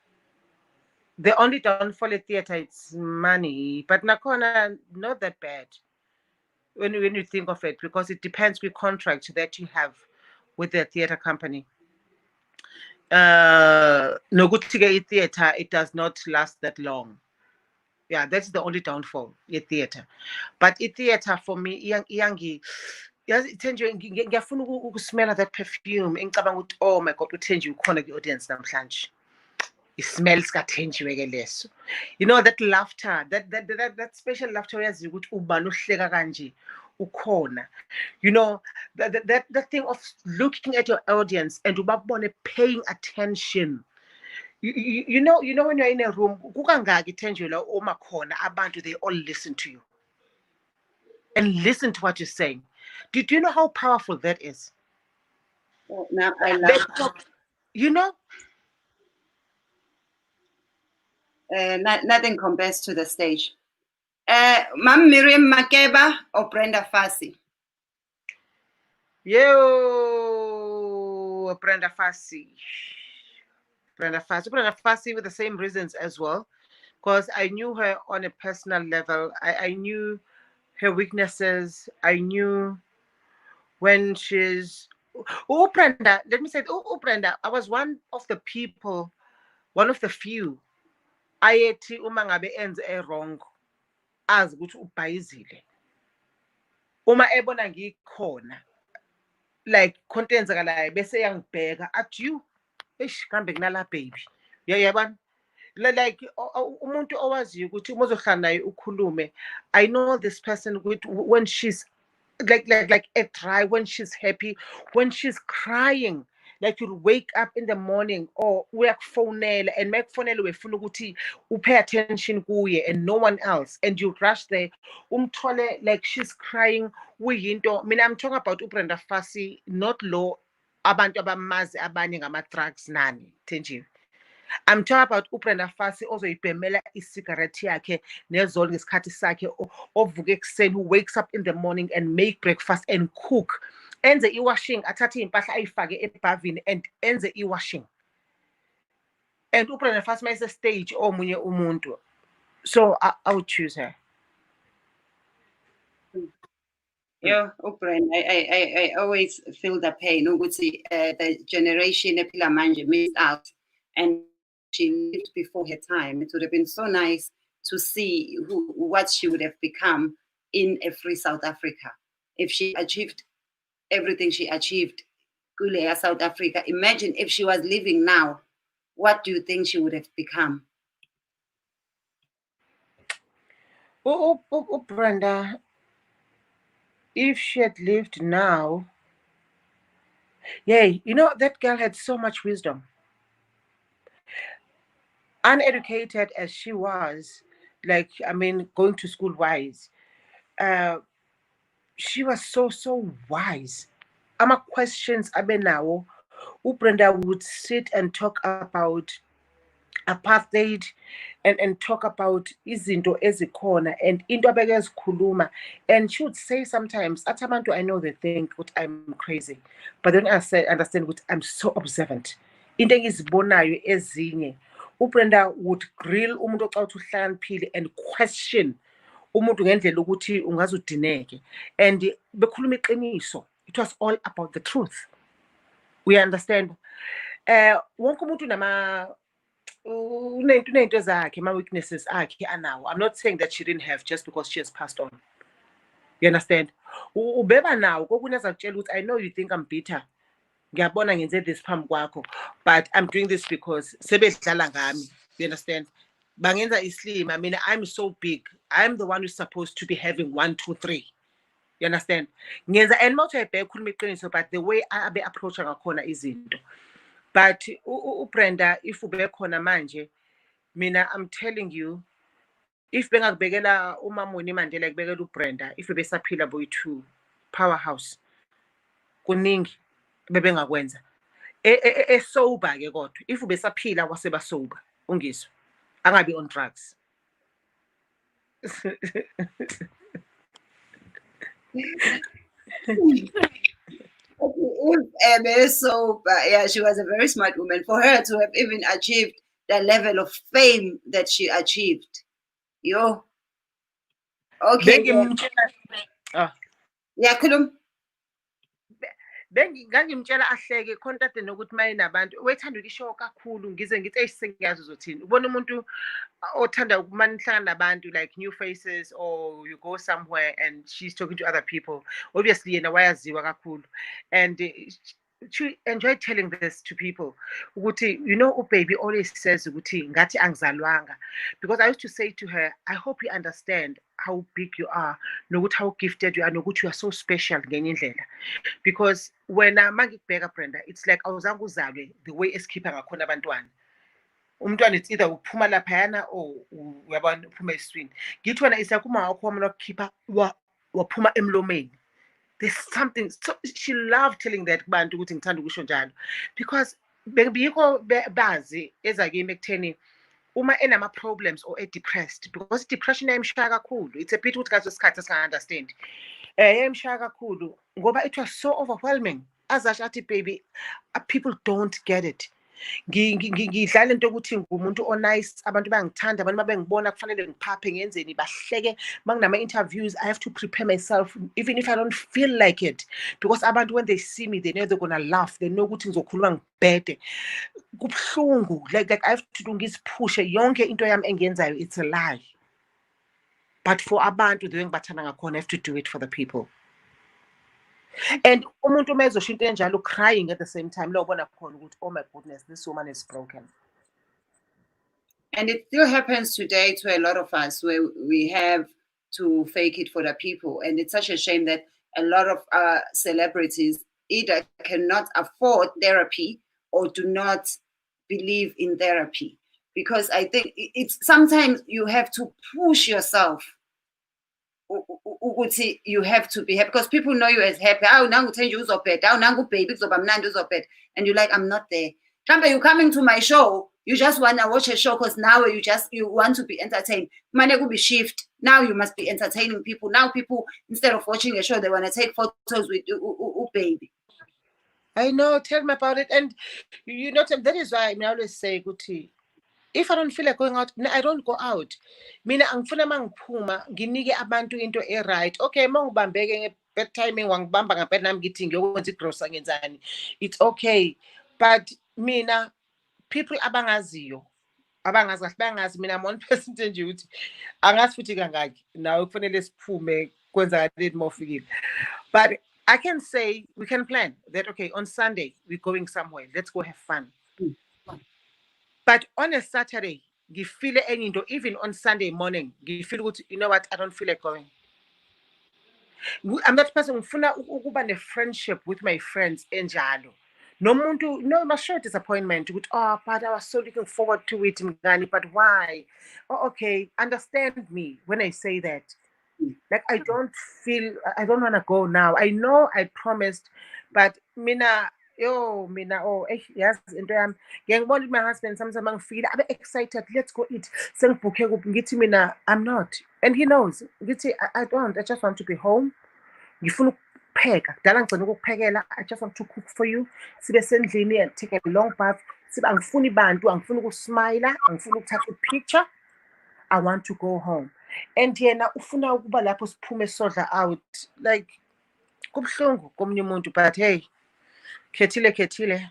The only downfall at theater it's money, but nakona not that bad when you think of it, because it depends which contract that you have with the theater company. Noguti theater, it does not last that long. Yeah, that's the only downfall in theater. But in theater for me, iyangi, yazi Thenjiwe ngiyafuna ukusmela that perfume. Ngicabanga ukuthi oh my god, uThenjiwe ukhona kwi-audience namhlanje. It smells kaThenjiwe ke leso. You know that laughter, that special laughter uyazi ukuthi ubani uhleka kanje ukhona. You know that thing of looking at your audience and ubabone paying attention. You know when you're in a room, kukangaki Thenjiwe la oma khona abantu, they all listen to you and listen to what you're saying. Do you know how powerful that is? Oh, now I love you know, nothing compares to the stage. Mam Miriam Makeba or Brenda Fassie? Yo, Brenda Fassie. Brenda Fassie with the same reasons as well, because I knew her on a personal level. I knew her weaknesses. I knew when she's Brenda, let me say Brenda, I was one of the people, one of the few ayethi uma ngabe enze wrong azi ukuthi ubhayizile. Uma ebona ngikhona like konke enzakalayo bese yangibheka athi you eish kambe kunala baby. Yabona, like umuntu owaziyo ukuthi uma uzohlala naye ukhulume, I know this person when she's like a dry, when she's happy, when she's crying, like you'll wake up in the morning or uyakufonela and makufonela wefuna ukuthi pay attention kuye and no one else, and you rush there umthole like she's crying uyinto. Mina I'm talking about uBrenda Fassie, not lo abantu abamazi abanye ngama-drugs nani Thenjiwe. I'm talking about uBrenda Fassie ozoyibhemela isigarethi yakhe nezolo ngesikhathi sakhe, ovuka ekuseni, who wakes up in the morning and make breakfast and cook, enze i-washing, athathe iy'mpahla ayifake ebhavini and enze i-washing. And uBrenda Fassie mayise stage omunye umuntu. So I would choose her. Yeah, Brenda, I always feel the pain. The generation ephila manje missed out, and she lived before her time. It would have been so nice to see what she would have become in a free South Africa if she achieved everything she achieved kule South Africa. Imagine if she was living now, what do you think she would have become? Brenda, if she had lived now, yay, you know, that girl had so much wisdom. Uneducated as she was, like, I mean, going to school wise, she was so wise. Ama questions abenawo, Brenda would sit and talk about apartheid and talk about izinto ezikhona and into abekezikhuluma, and she would say sometimes at abantu I know they think what I'm crazy, but then I say understand what I'm so observant. Into engizibonayo ezinye, uBrenda would grill umuntu ocathi uhlakaniphile and question umuntu ngendlela ukuthi ungaze udineke, and bekhuluma iqiniso. It was all about the truth. We understand. Wonke umuntu unento zakhe, weaknesses akhe anawo. I'm not saying that she didn't have just because she has passed on. You understand? Ubeba nawo kokunye azakutshela ukuthi I know you think I'm bitter. Ngiyabona ngenze this phambi kwakho, but I'm doing this because sebedlala ngami. You understand? Bangenza islim. I mean, I'm so big. I'm the one who's supposed to be having 1, 2, 3. You understand? Ngenza and mawuthi ayibheka iqiniso, but the way abe approach ngakhona izinto. But uBrenda, if ubekhona manje, mina I'm telling you, if bengakubekela uMamoni Mandela kubekela uBrenda, if bebesaphila boy-2 powerhouse, kuningi bebengakwenza. Sober ke kodwa, if besaphila waseba sober, ungizwe, angabi on drugs. So, yeah, she was a very smart woman. For her to have even achieved the level of fame that she achieved, yo. Okay. Yeah, Kulum. Ngangimtshela ahleke contact nokuthi mayinabantu wethanda ukisho kakhulu ngize ngithi eyisengiyazi uzothini ubona umuntu othanda ukumanihlangana nabantu like new faces, or you go somewhere and she's talking to other people. Obviously yena wayaziwa kakhulu, and she enjoyed telling this to people ukuthi, you know, baby always says ukuthi ngathi angizalwanga, because I used to say to her, I hope you understand how big you are, nokuthi how gifted you are, nokuthi you are so special ngenye indlela. Because when mangikubheka Brenda, it's like awuzange uzalwe the way esikhipha ngakhona abantwana. Umntwana it's either uphuma laphayana or uyabona uphuma eswini. Ngithi wena isakuma wakho wamana ukukhipha waphuma emlomeni. There's something, so she loved telling that kubantu ukuthi ngithanda ukusho njalo, because bengibikho bazi ezakimi ekutheni uma enama problems or depressed, because depression yayimshaya kakhulu. It's a pity ukuthi kazo isikhathi esinga-understand. Yayimshaya kakhulu ngoba it was so overwhelming. Azasho athi baby, people don't get it. Ngidlala into ukuthi ngumuntu onice, abantu bangithanda, abantu mabengibona kufanele ngiphaphe ngenzeni bahleke. Manginama interviews, I have to prepare myself even if I don't feel like it, because abantu when they see me they know they're gonna laugh, they know ukuthi ngizokhuluma ngibhede. Kubhlungu, like I have to do ngiziphushe yonke into yami engiyenzayo, it's a lie. But for abantu the way ngibathanda ngakhona, I have to do it for the people. And umuntu mezosho into enjalo crying at the same time, lo ubona khona ukuthi oh my goodness, this woman is broken. And it still happens today to a lot of us, where we have to fake it for the people. And it's such a shame that a lot of celebrities either cannot afford therapy or do not believe in therapy. Because I think it's sometimes you have to push yourself. You have to be happy because people know you as happy. Oh, now Thenjiwe uzobheda. Oh, now baby kuzoba mnandi uzobheda. And you're like, I'm not there. Mhlambe you coming to my show, you just want to watch a show because now you want to be entertained. Mane could be shift. Now you must be entertaining people. Now people, instead of watching a show, they want to take photos with baby. I know, tell me about it. And you know, that is why I always say, Guti, if I don't feel like going out, I don't go out. Mina angifuna mangiphuma nginike abantu into right. Okay, mangibambeke bad timing wangibamba ngabed nami ngithi ngiyokwenza igrocery ngenzani. It's okay. But mina people abangaziyo bangazi mina one person nje ukuthi angazi futhi kangaki nawe kufanele siphume kwenza kanti mofikile. But I can say we can plan that, okay, on Sunday, we're going somewhere. Let's go have fun. But on a Saturday, you feel any, even on Sunday morning, you feel good, you know what, I don't feel like going. I'm that person who ukuba friendship with my friends enjalo. No, my sure disappointment with, oh, but I was so looking forward to it, Mgani, but why? Oh, okay, understand me when I say that. Like, I don't want to go now. I know I promised, but yes, into yami my husband sometimes I'm excited, let's go eat. I'm not, and he knows. I don't. I just want to be home. Ngifuna ukupheka kudala ngicela ukukuphekela. I just want to cook for you, sibe sendlini and take a long bath. Angifuni bantu, angifuni ukusmile, angifuni ukuthatha picture. I want to go home. And yena ufuna ukuba lapho siphume sodla out, like kubhlungu komunye umuntu, but hey, khethile.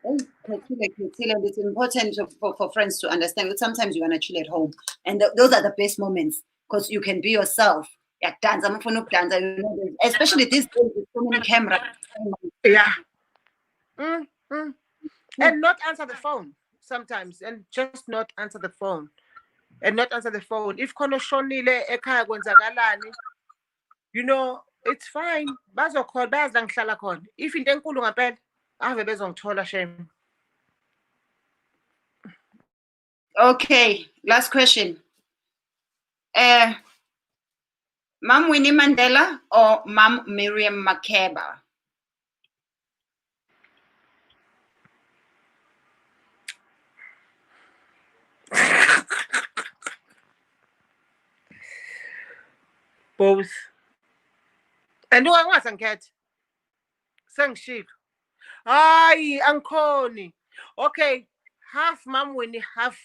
It's important for friends to understand that sometimes you want to chill at home, and those are the best moments because you can be yourself. Yeah, dance. I'm dance. Especially these days with so many cameras. Yeah. And not answer the phone sometimes, and just not answer the phone. If kono shonile ekhaya kwenzakalani, it's fine. Bazokhola bayazi ngihlala khona. If into enkulu ngaphela, ave bezongithola shame. Okay, last question. Mom Winnie Mandela or Mom Miriam Makeba? Both. And who was angikhethe? Sengishilo. Hayi, angikhoni. Okay, half Mom Winnie, half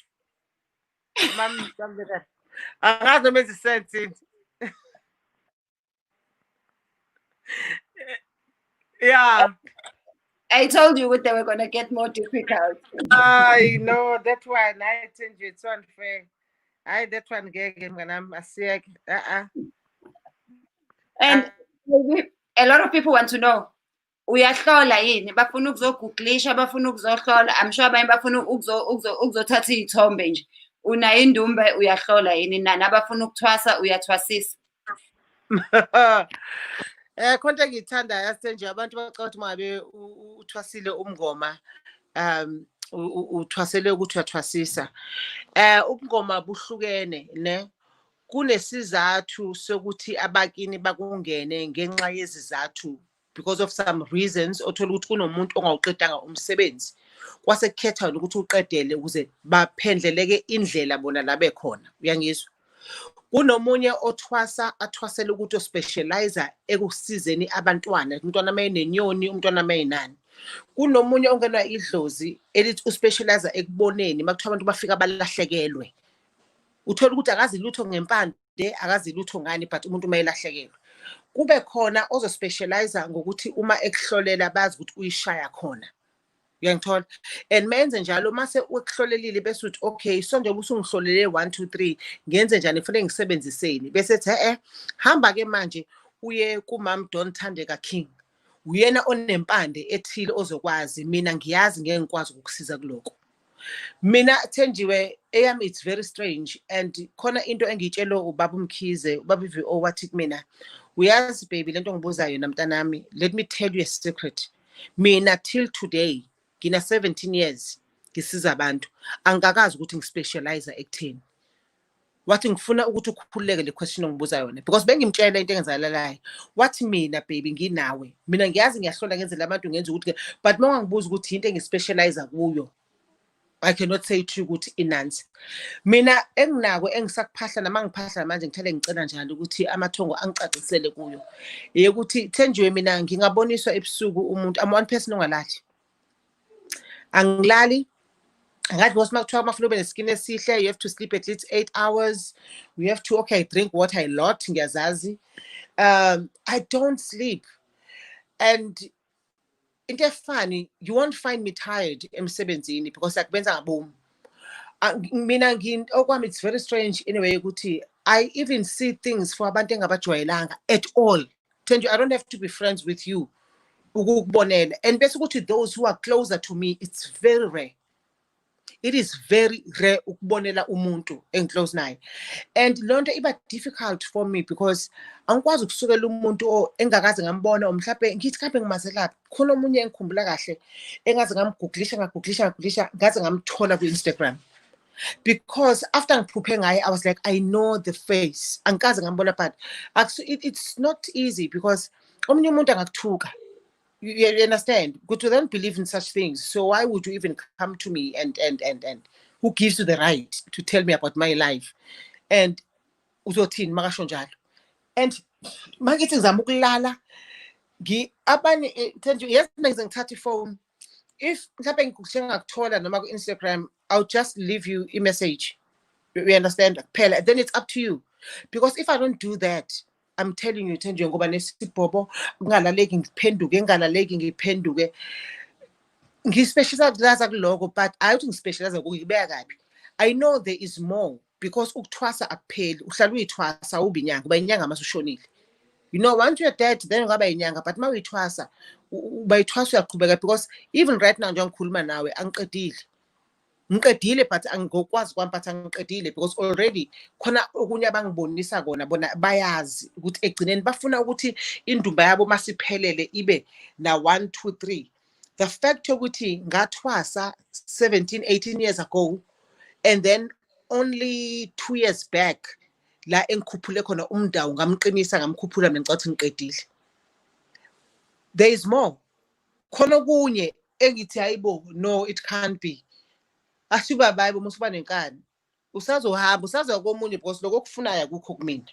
Mom Mandela. Angazi noma enza sense. Yeah. I told you they were going to get more difficult. I know that one. I think it's unfair. That one again when I'm a sick. And a lot of people want to know. Uyahlola yini bafuna ukuzogooglisha bafuna ukuzohlola. I'm sure abanye bafuna ukuzothatha izithombe nje. Unayo indumbe uyahlola yini nani abafuna ukuthwasa uyathwasisa. Khonto engiyithandayo nje abantu bacela ukuthi mabe uthwasile umngoma uthwasele ukuthi uyathwasisa. Ubungoma buhlukene ne, kunesizathu sokuthi abakini bakungene ngenxa yezizathu, because of some reasons othola ukuthi kunomuntu ongawuqedanga umsebenzi kwase kukhetha ukuthi uqedele ukuze baphendleleke indlela bona labe khona. Uyangizwa? Kunomunye athwasela ukuthi ospecializer ekusizeni abantwana, umntwana mayenenyoni, umntwana mayenani. Kunomunye ongenwa idlozi elithi uspecializer ekuboneni makuthiwa abantu bafika balahlekelwe. Uthola ukuthi akazi lutho ngempande, akazi lutho ngani, but umuntu mayelahlekelwe. Kube khona ozospecializer ngokuthi uma ekuhlolela bazi ukuthi uyishaya khona. Uyangithola? And menze njalo mase ukuhlolelile bese uthi okay, so njengoba usungihlolele 1 2 3 ngenze njani kufanele ngisebenziseni, bese ethi hamba ke manje uye kuMam Don Thandeka King, uyena onempande ethile ozokwazi, mina ngiyazi ngeke ngikwazi ukukusiza kuloko. Mina Thenjiwe eyami it's very strange, and khona into engiyitshelo ubaba uMkhize, ubaba iVO wathi kumina, uyazi baby lento ngibuza yona mntanami, let me tell you a secret. Mina till today ngina 17 years ngisiza abantu, angakazi ukuthi ngispecialize ekutheni. Wathi ngifuna ukuthi ukukhululeke le question ongibuza yona, because bengimtshela into engenzakalayo. Wathi mina baby nginawe, mina ngiyazi ngiyahlola ngenzela abantu ngenza ukuthi, but mangibuza ukuthi into engispecialize kuyo, I cannot say to you ukuthi inansi. Mina enginako engisakuphahla nama ngiphahla manje ngithele ngicela njalo ukuthi amathongo angicacisele kuyo. Ukuthi Thenjiwe mina ngingaboniswa ebusuku umuntu, I'm one person ongalali. Angilali. Angathi boss makuthiwa amafuna ube neskin esihle, you have to sleep at least 8 hours. You have to drink water a lot, ngiyazazi. I don't sleep. And into efani, you won't find me tired emsebenzini because akubenza ngabomu. Mina okwami it's very strange in a way ukuthi I even see things for abantu engabajwayelanga at all. Thenjiwe, I don't have to be friends with you. And basically, those who are closer to me, it's very rare. It is very rare ukubonela umuntu engiclose naye. And lonto iba difficult for me because angikwazi ukusukela umuntu engakaze ngambona mhlawumbe ngithi mhlawumbe ngimazelaphi khona omunye engikhumbula kahle engaze ngaguglisha ngaze ngamthola ku-Instagram. Because after ngiphuphe ngaye, I was like, I know the face. Angikaze ngambona, but it's not easy because omunye umuntu angakuthuka. You understand? Good to then believe in such things. So why would you even come to me and who gives you the right to tell me about my life? And uzothini makasho njalo. And mangithi ngizama ukulala abanye Thenjiwe yesterday ngithatha ifone. If mhlawumbe ngikuthola noma ku-Instagram, I'll just leave you a message. We understand? Then it's up to you. Because if I don't do that, I'm telling you, Thenjiwe, ngoba nesibhobo ngingalaleki ngiphenduke ngispecialize kuloko, but I don't specialize ngikubeka kabi. I know there is more because ukuthwasa akupheli, uhlala uyithwasa uba inyanga, uba inyanga masushonile. You know, once you're dead, then ungaba inyanga, but ma uyithwasa bayithwasa uyaqhubeka, because even right now njengoba ngikhuluma nawe ngiqedile but angikwazi kwami but angiqedile because already khona okunye abangibonisa kona bona bayazi ukuthi egcineni bafuna ukuthi indumba yabo masiphelele ibe na 1 2 3. The fact ukuthi ngathwasa 17 18 years ago and then only 2 years back la engikhuphule khona umndawo ngamqinisa ngamkhuphula mina ngicathi ngiqedile. There is more. Khona okunye engithi hayibo, no, it can't be. Asiba bayibo musuba nenkani. Usazohamba usazoya komunye because lokho kufunayo akukho kumina.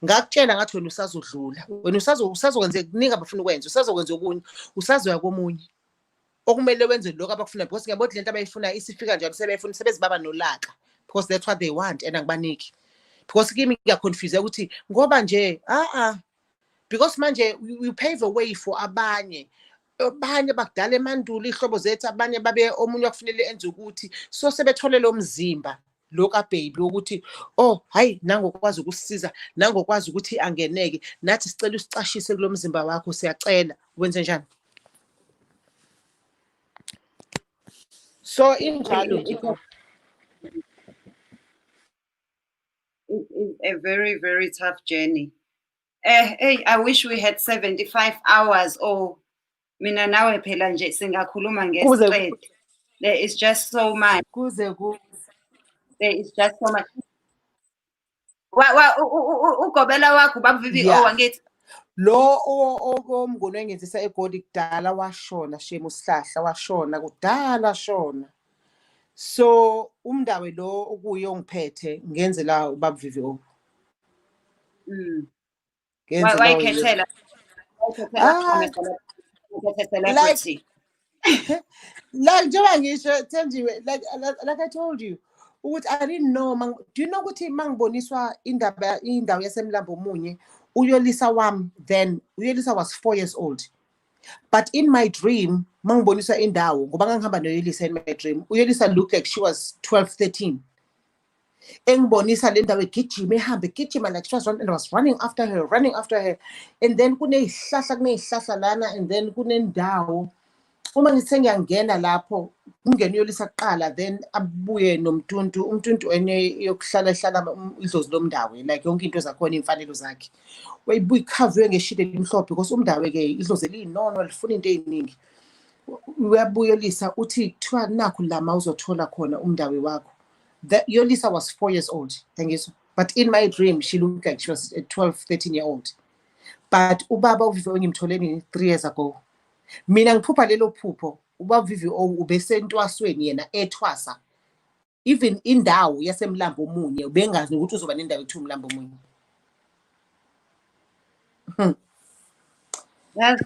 Ngakutshela ngathi wena usazodlula. Wena usazokwenza kuningi abafuna ukwenza. Usazokwenza okunye. Usazoya komunye. Okumele wenze lokho abakufuna because ngiyabona lento abayifuna isifika njalo sebefuna sebezibaba nolaka because that's what they want and angibaniki. Because kimi ngiyaconfuse ukuthi ngoba nje because manje you pave a way for abanye bakudala emandulo ihlobo zethu abanye babe omunye akufanele enze ukuthi so sebethole lo mzimba lo ka baby ukuthi hayi nangokwazi ukusisiza nangokwazi ukuthi angeneke nathi sicela usicashise kulo mzimba wakho siyacela wenze njani. So injalo it's a very, very tough journey. Hey, I wish we had 75 hours or mina nawe phela nje singakhuluma ngestraight. There is just so much. There is just so much. Ugobela wakho babuvivi wangithi lo omnguni engenzisa egoli kudala washona shema usihlahla washona kudala shona. So umndawe lo okuye ongiphethe ngenzela ubabuvivi why Katlego? Celebrity. Like njengoba ngisho Thenjiwe, like I told you ukuthi I didn't know do you know ukuthi mangiboniswa indawo yasemlambo munye uyolisa wami, then uyolisa was 4 years old, but in my dream mangiboniswa indawo ngoba ngangihamba noyolisa in my dream uyolisa looked like she was 12 13 engibonisa le ndawo egijima ehambe egijima like she was running, and I was running after her and then kunezihlahla lana and then kunendawo uma ngithe ngiyangena lapho ungena uyolisa kuqala then abuye umntuntu enye yokuhlala idlozi lomndawo like yonke into zakhona imfanelo zakhe wayibuya ikhaviwe ngeshide elimhlophe because umndawo ke idlozi elinono lifuna into eziningi uyabuyelisa uthi kuthiwa nakho lama uzothola khona umndawo wakho. That Yolisa was 4 years old, thank you. But in my dream, she looked like she was a 12, 13-year-old. But ubaba uvivi ngimtholeni 3 years ago. Mina ngiphupha lelo phupho, ubaba uvivi ubesentwasweni yena ethwasa. Even indawo yasemlambo omunye ubengazi ukuthi uzoba nendawo ethu umlambo omunye. Yes.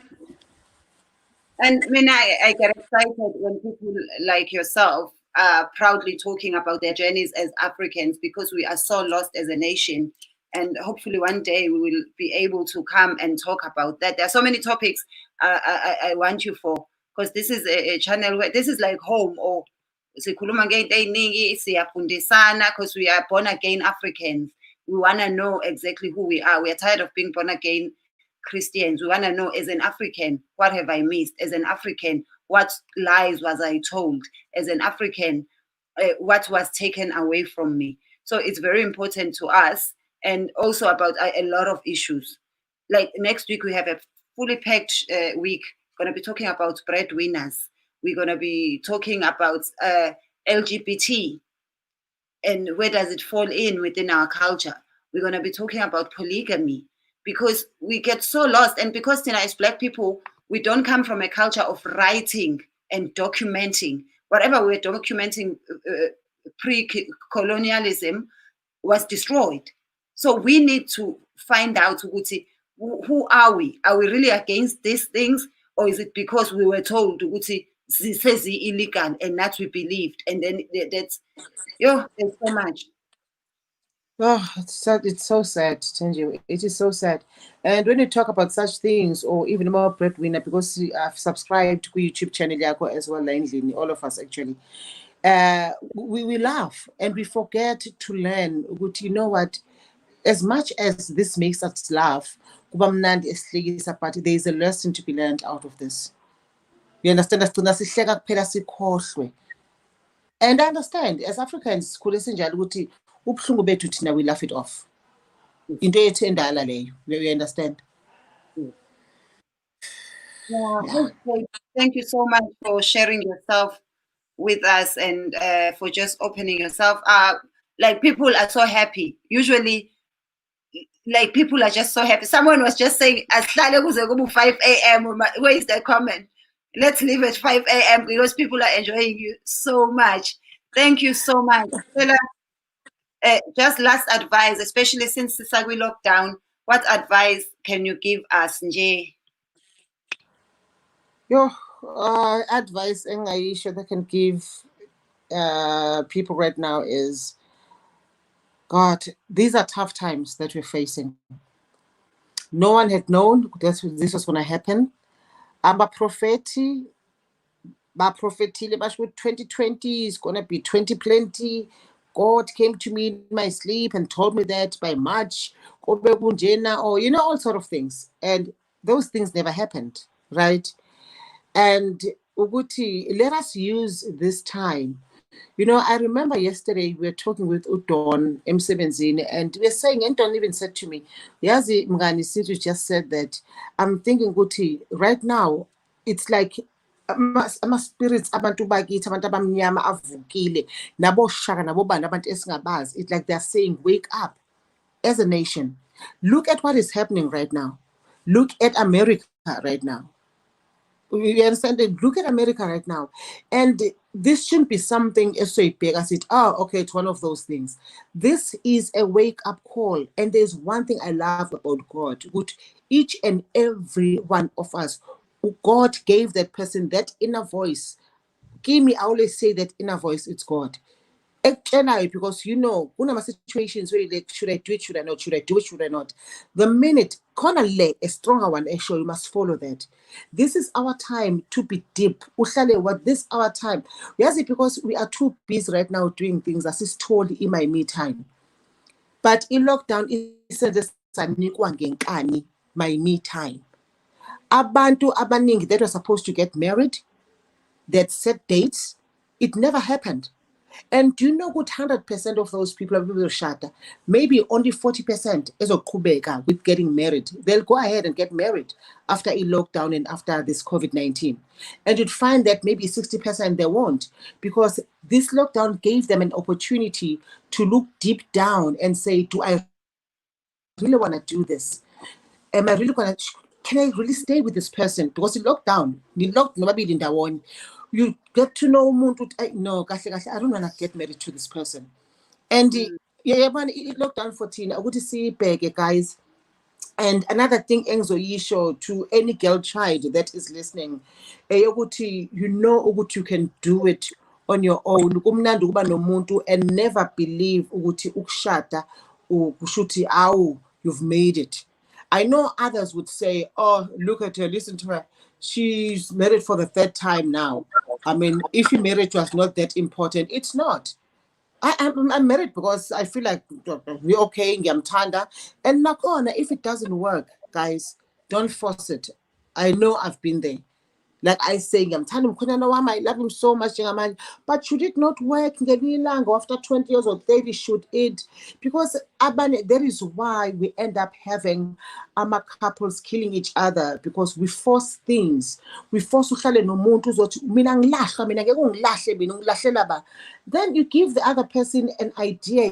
And I mean, I get excited when people like yourself are proudly talking about their journeys as Africans because we are so lost as a nation. And hopefully one day we will be able to come and talk about that. There are so many topics I want you for, because this is a channel where this is like home, or because we are born again Africans. We want to know exactly who we are. We are tired of being born again Christians. We want to know, as an African, what have I missed? As an African, what lies was I told? As an African, what was taken away from me? So it's very important to us, and also about a lot of issues. Like next week, we have a fully packed week. Going to be talking about breadwinners. We're going to be talking about LGBT and where does it fall in within our culture. We're going to be talking about polygamy, because we get so lost, and because as Black people, we don't come from a culture of writing and documenting. Whatever we're documenting pre-colonialism was destroyed. So we need to find out who are we? Are we really against these things, or is it because we were told says illegal and that we believed, and then that's there's so much. Oh, it's so sad, Thenjiwe. It is so sad. And when you talk about such things, or even more breadwinner, because I've subscribed to YouTube channel yako as well, all of us actually, we laugh and we forget to learn. You know what? As much as this makes us laugh, there is a lesson to be learned out of this. You understand? And I understand, as Africans, we laugh it off. Into ethu endala leyo, you understand? Yeah. Thank you so much for sharing yourself with us, and for just opening yourself up. Like, people are so happy. Usually, like, people are just so happy. Someone was just saying, "Asihlale kuze kube 5 a.m." Where is the comment? Let's leave at 5 a.m. because people are enjoying you so much. Thank you so much. Just last advice, especially since the Sagwi lockdown, what advice can you give us, Nje? Your advice that I can give people right now is, God, these are tough times that we're facing. No one had known that this was going to happen. I'm a prophet. Prophetile, 2020 is going to be 2020. God came to me in my sleep and told me that by March, or all sort of things. And those things never happened, right? And let us use this time. I remember yesterday we were talking with Udon Msebenzini, and we were saying, and Don even said to me, Yazi Mngani Situ just said that, I'm thinking, Guti, right now, it's like ama-spirits abantu bakithi, abantu abamnyama avukile, naboshaka nabobani abantu esingabazi. It's like they're saying, wake up as a nation. Look at what is happening right now. Look at America right now. You understand? Look at America right now. And this shouldn't be something so big as it, okay, it's one of those things. This is a wake-up call. And there's one thing I love about God. Each and every one of us, God gave that person that inner voice. I always say that inner voice, it's God. Because one of my situations where like, should I do it, should I not, should I do it, should I not? The minute a stronger one, you must follow that. This is our time to be deep. This our time. Yes, because we are too busy right now doing things as is told in my me time. But in lockdown, my me time. Abantu abaningi that were supposed to get married, that set dates, it never happened. And do you know what 100% of those people will shut? Maybe only 40% is okubeka with getting married. They'll go ahead and get married after a lockdown and after this COVID-19. And you'd find that maybe 60% they won't, because this lockdown gave them an opportunity to look deep down and say, do I really want to do this? Am I really going to, can I really stay with this person? Because in lockdown, you get to know no, I don't want to get married to this person. And it lockdown 14. I would see big guys. And another thing, Enzo to any girl child that is listening, you can do it on your own. And never believe ukushata you've made it. I know others would say, oh, look at her, listen to her. She's married for the third time now. I mean, if your marriage was not that important, it's not. I'm married because I feel like we're okay, ngiyamthanda. And nakona, if it doesn't work, guys, Don't force it. I know I've been there. Like I say, I'm telling him, I love him so much, but should it not work after 20 years or 30? Should it? Because there is why we end up having couples killing each other, because we force things. We force then you give the other person an idea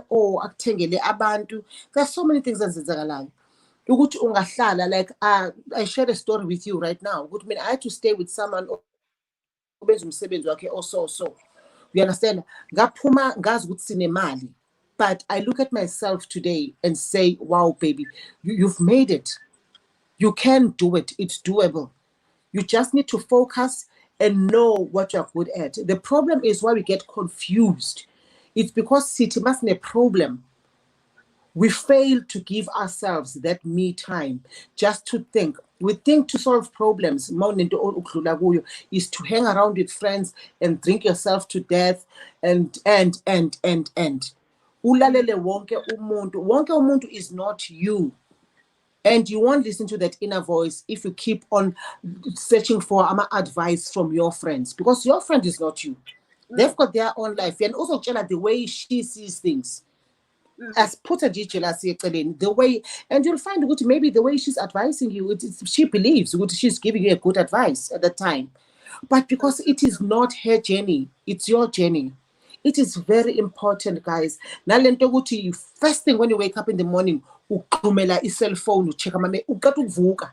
or there's so many things that ukuthi ungahlala, like I shared a story with you right now. I had to stay with someone obenza umsebenzi wakhe so. You understand? Ngaphuma ngazi ukuthi sinemali, but I look at myself today and say, wow, baby, you've made it. You can do it. It's doable. You just need to focus and know what you're good at. The problem is why we get confused. It's because city must be a problem. We fail to give ourselves that me time just to think. We think to solve problems is to hang around with friends and drink yourself to death and. Ulalele wonke umuntu is not you. And you won't listen to that inner voice if you keep on searching for advice from your friends, because your friend is not you. They've got their own life. And also the way she sees things. As put a jealousy the way, and you'll find maybe the way she's advising you, she believes she's giving you a good advice at the time, but because it is not her journey, it's your journey. It is very important, guys. First thing when you wake up in the morning, uqhumela cell phone, ucheck uqeda ukuvuka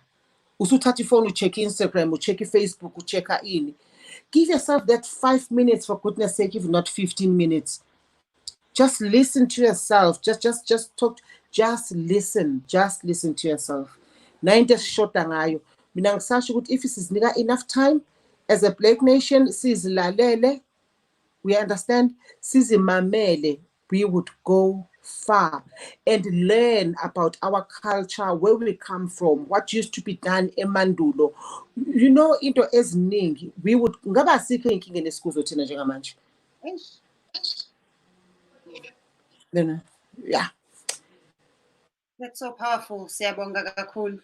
usuthatha ifone, ucheck Instagram, ucheck Facebook, ucheck in. Give yourself that 5 minutes, for goodness sake, if not 15 minutes. Just listen to yourself. Just talk. Just listen to yourself. Nine short ngayo. Mina ngisasho ukuthi if isizinika enough time as a Black nation, sizilalele, we understand, sizimamele, we would go far and learn about our culture, where we come from, what used to be done emandulo. Into eziningi, we would ngaba asikho inkinga nesikuzo thina njengamanje. Yeah. That's so powerful. Siyabonga kakhulu.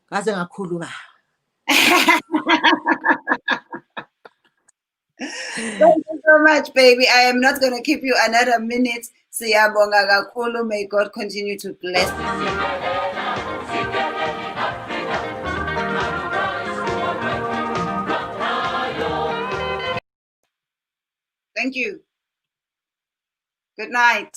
Kaze ngakhuluma. Thank you so much, baby. I am not going to keep you another minute. Siyabonga kakhulu. May God continue to bless you. Thank you. Good night.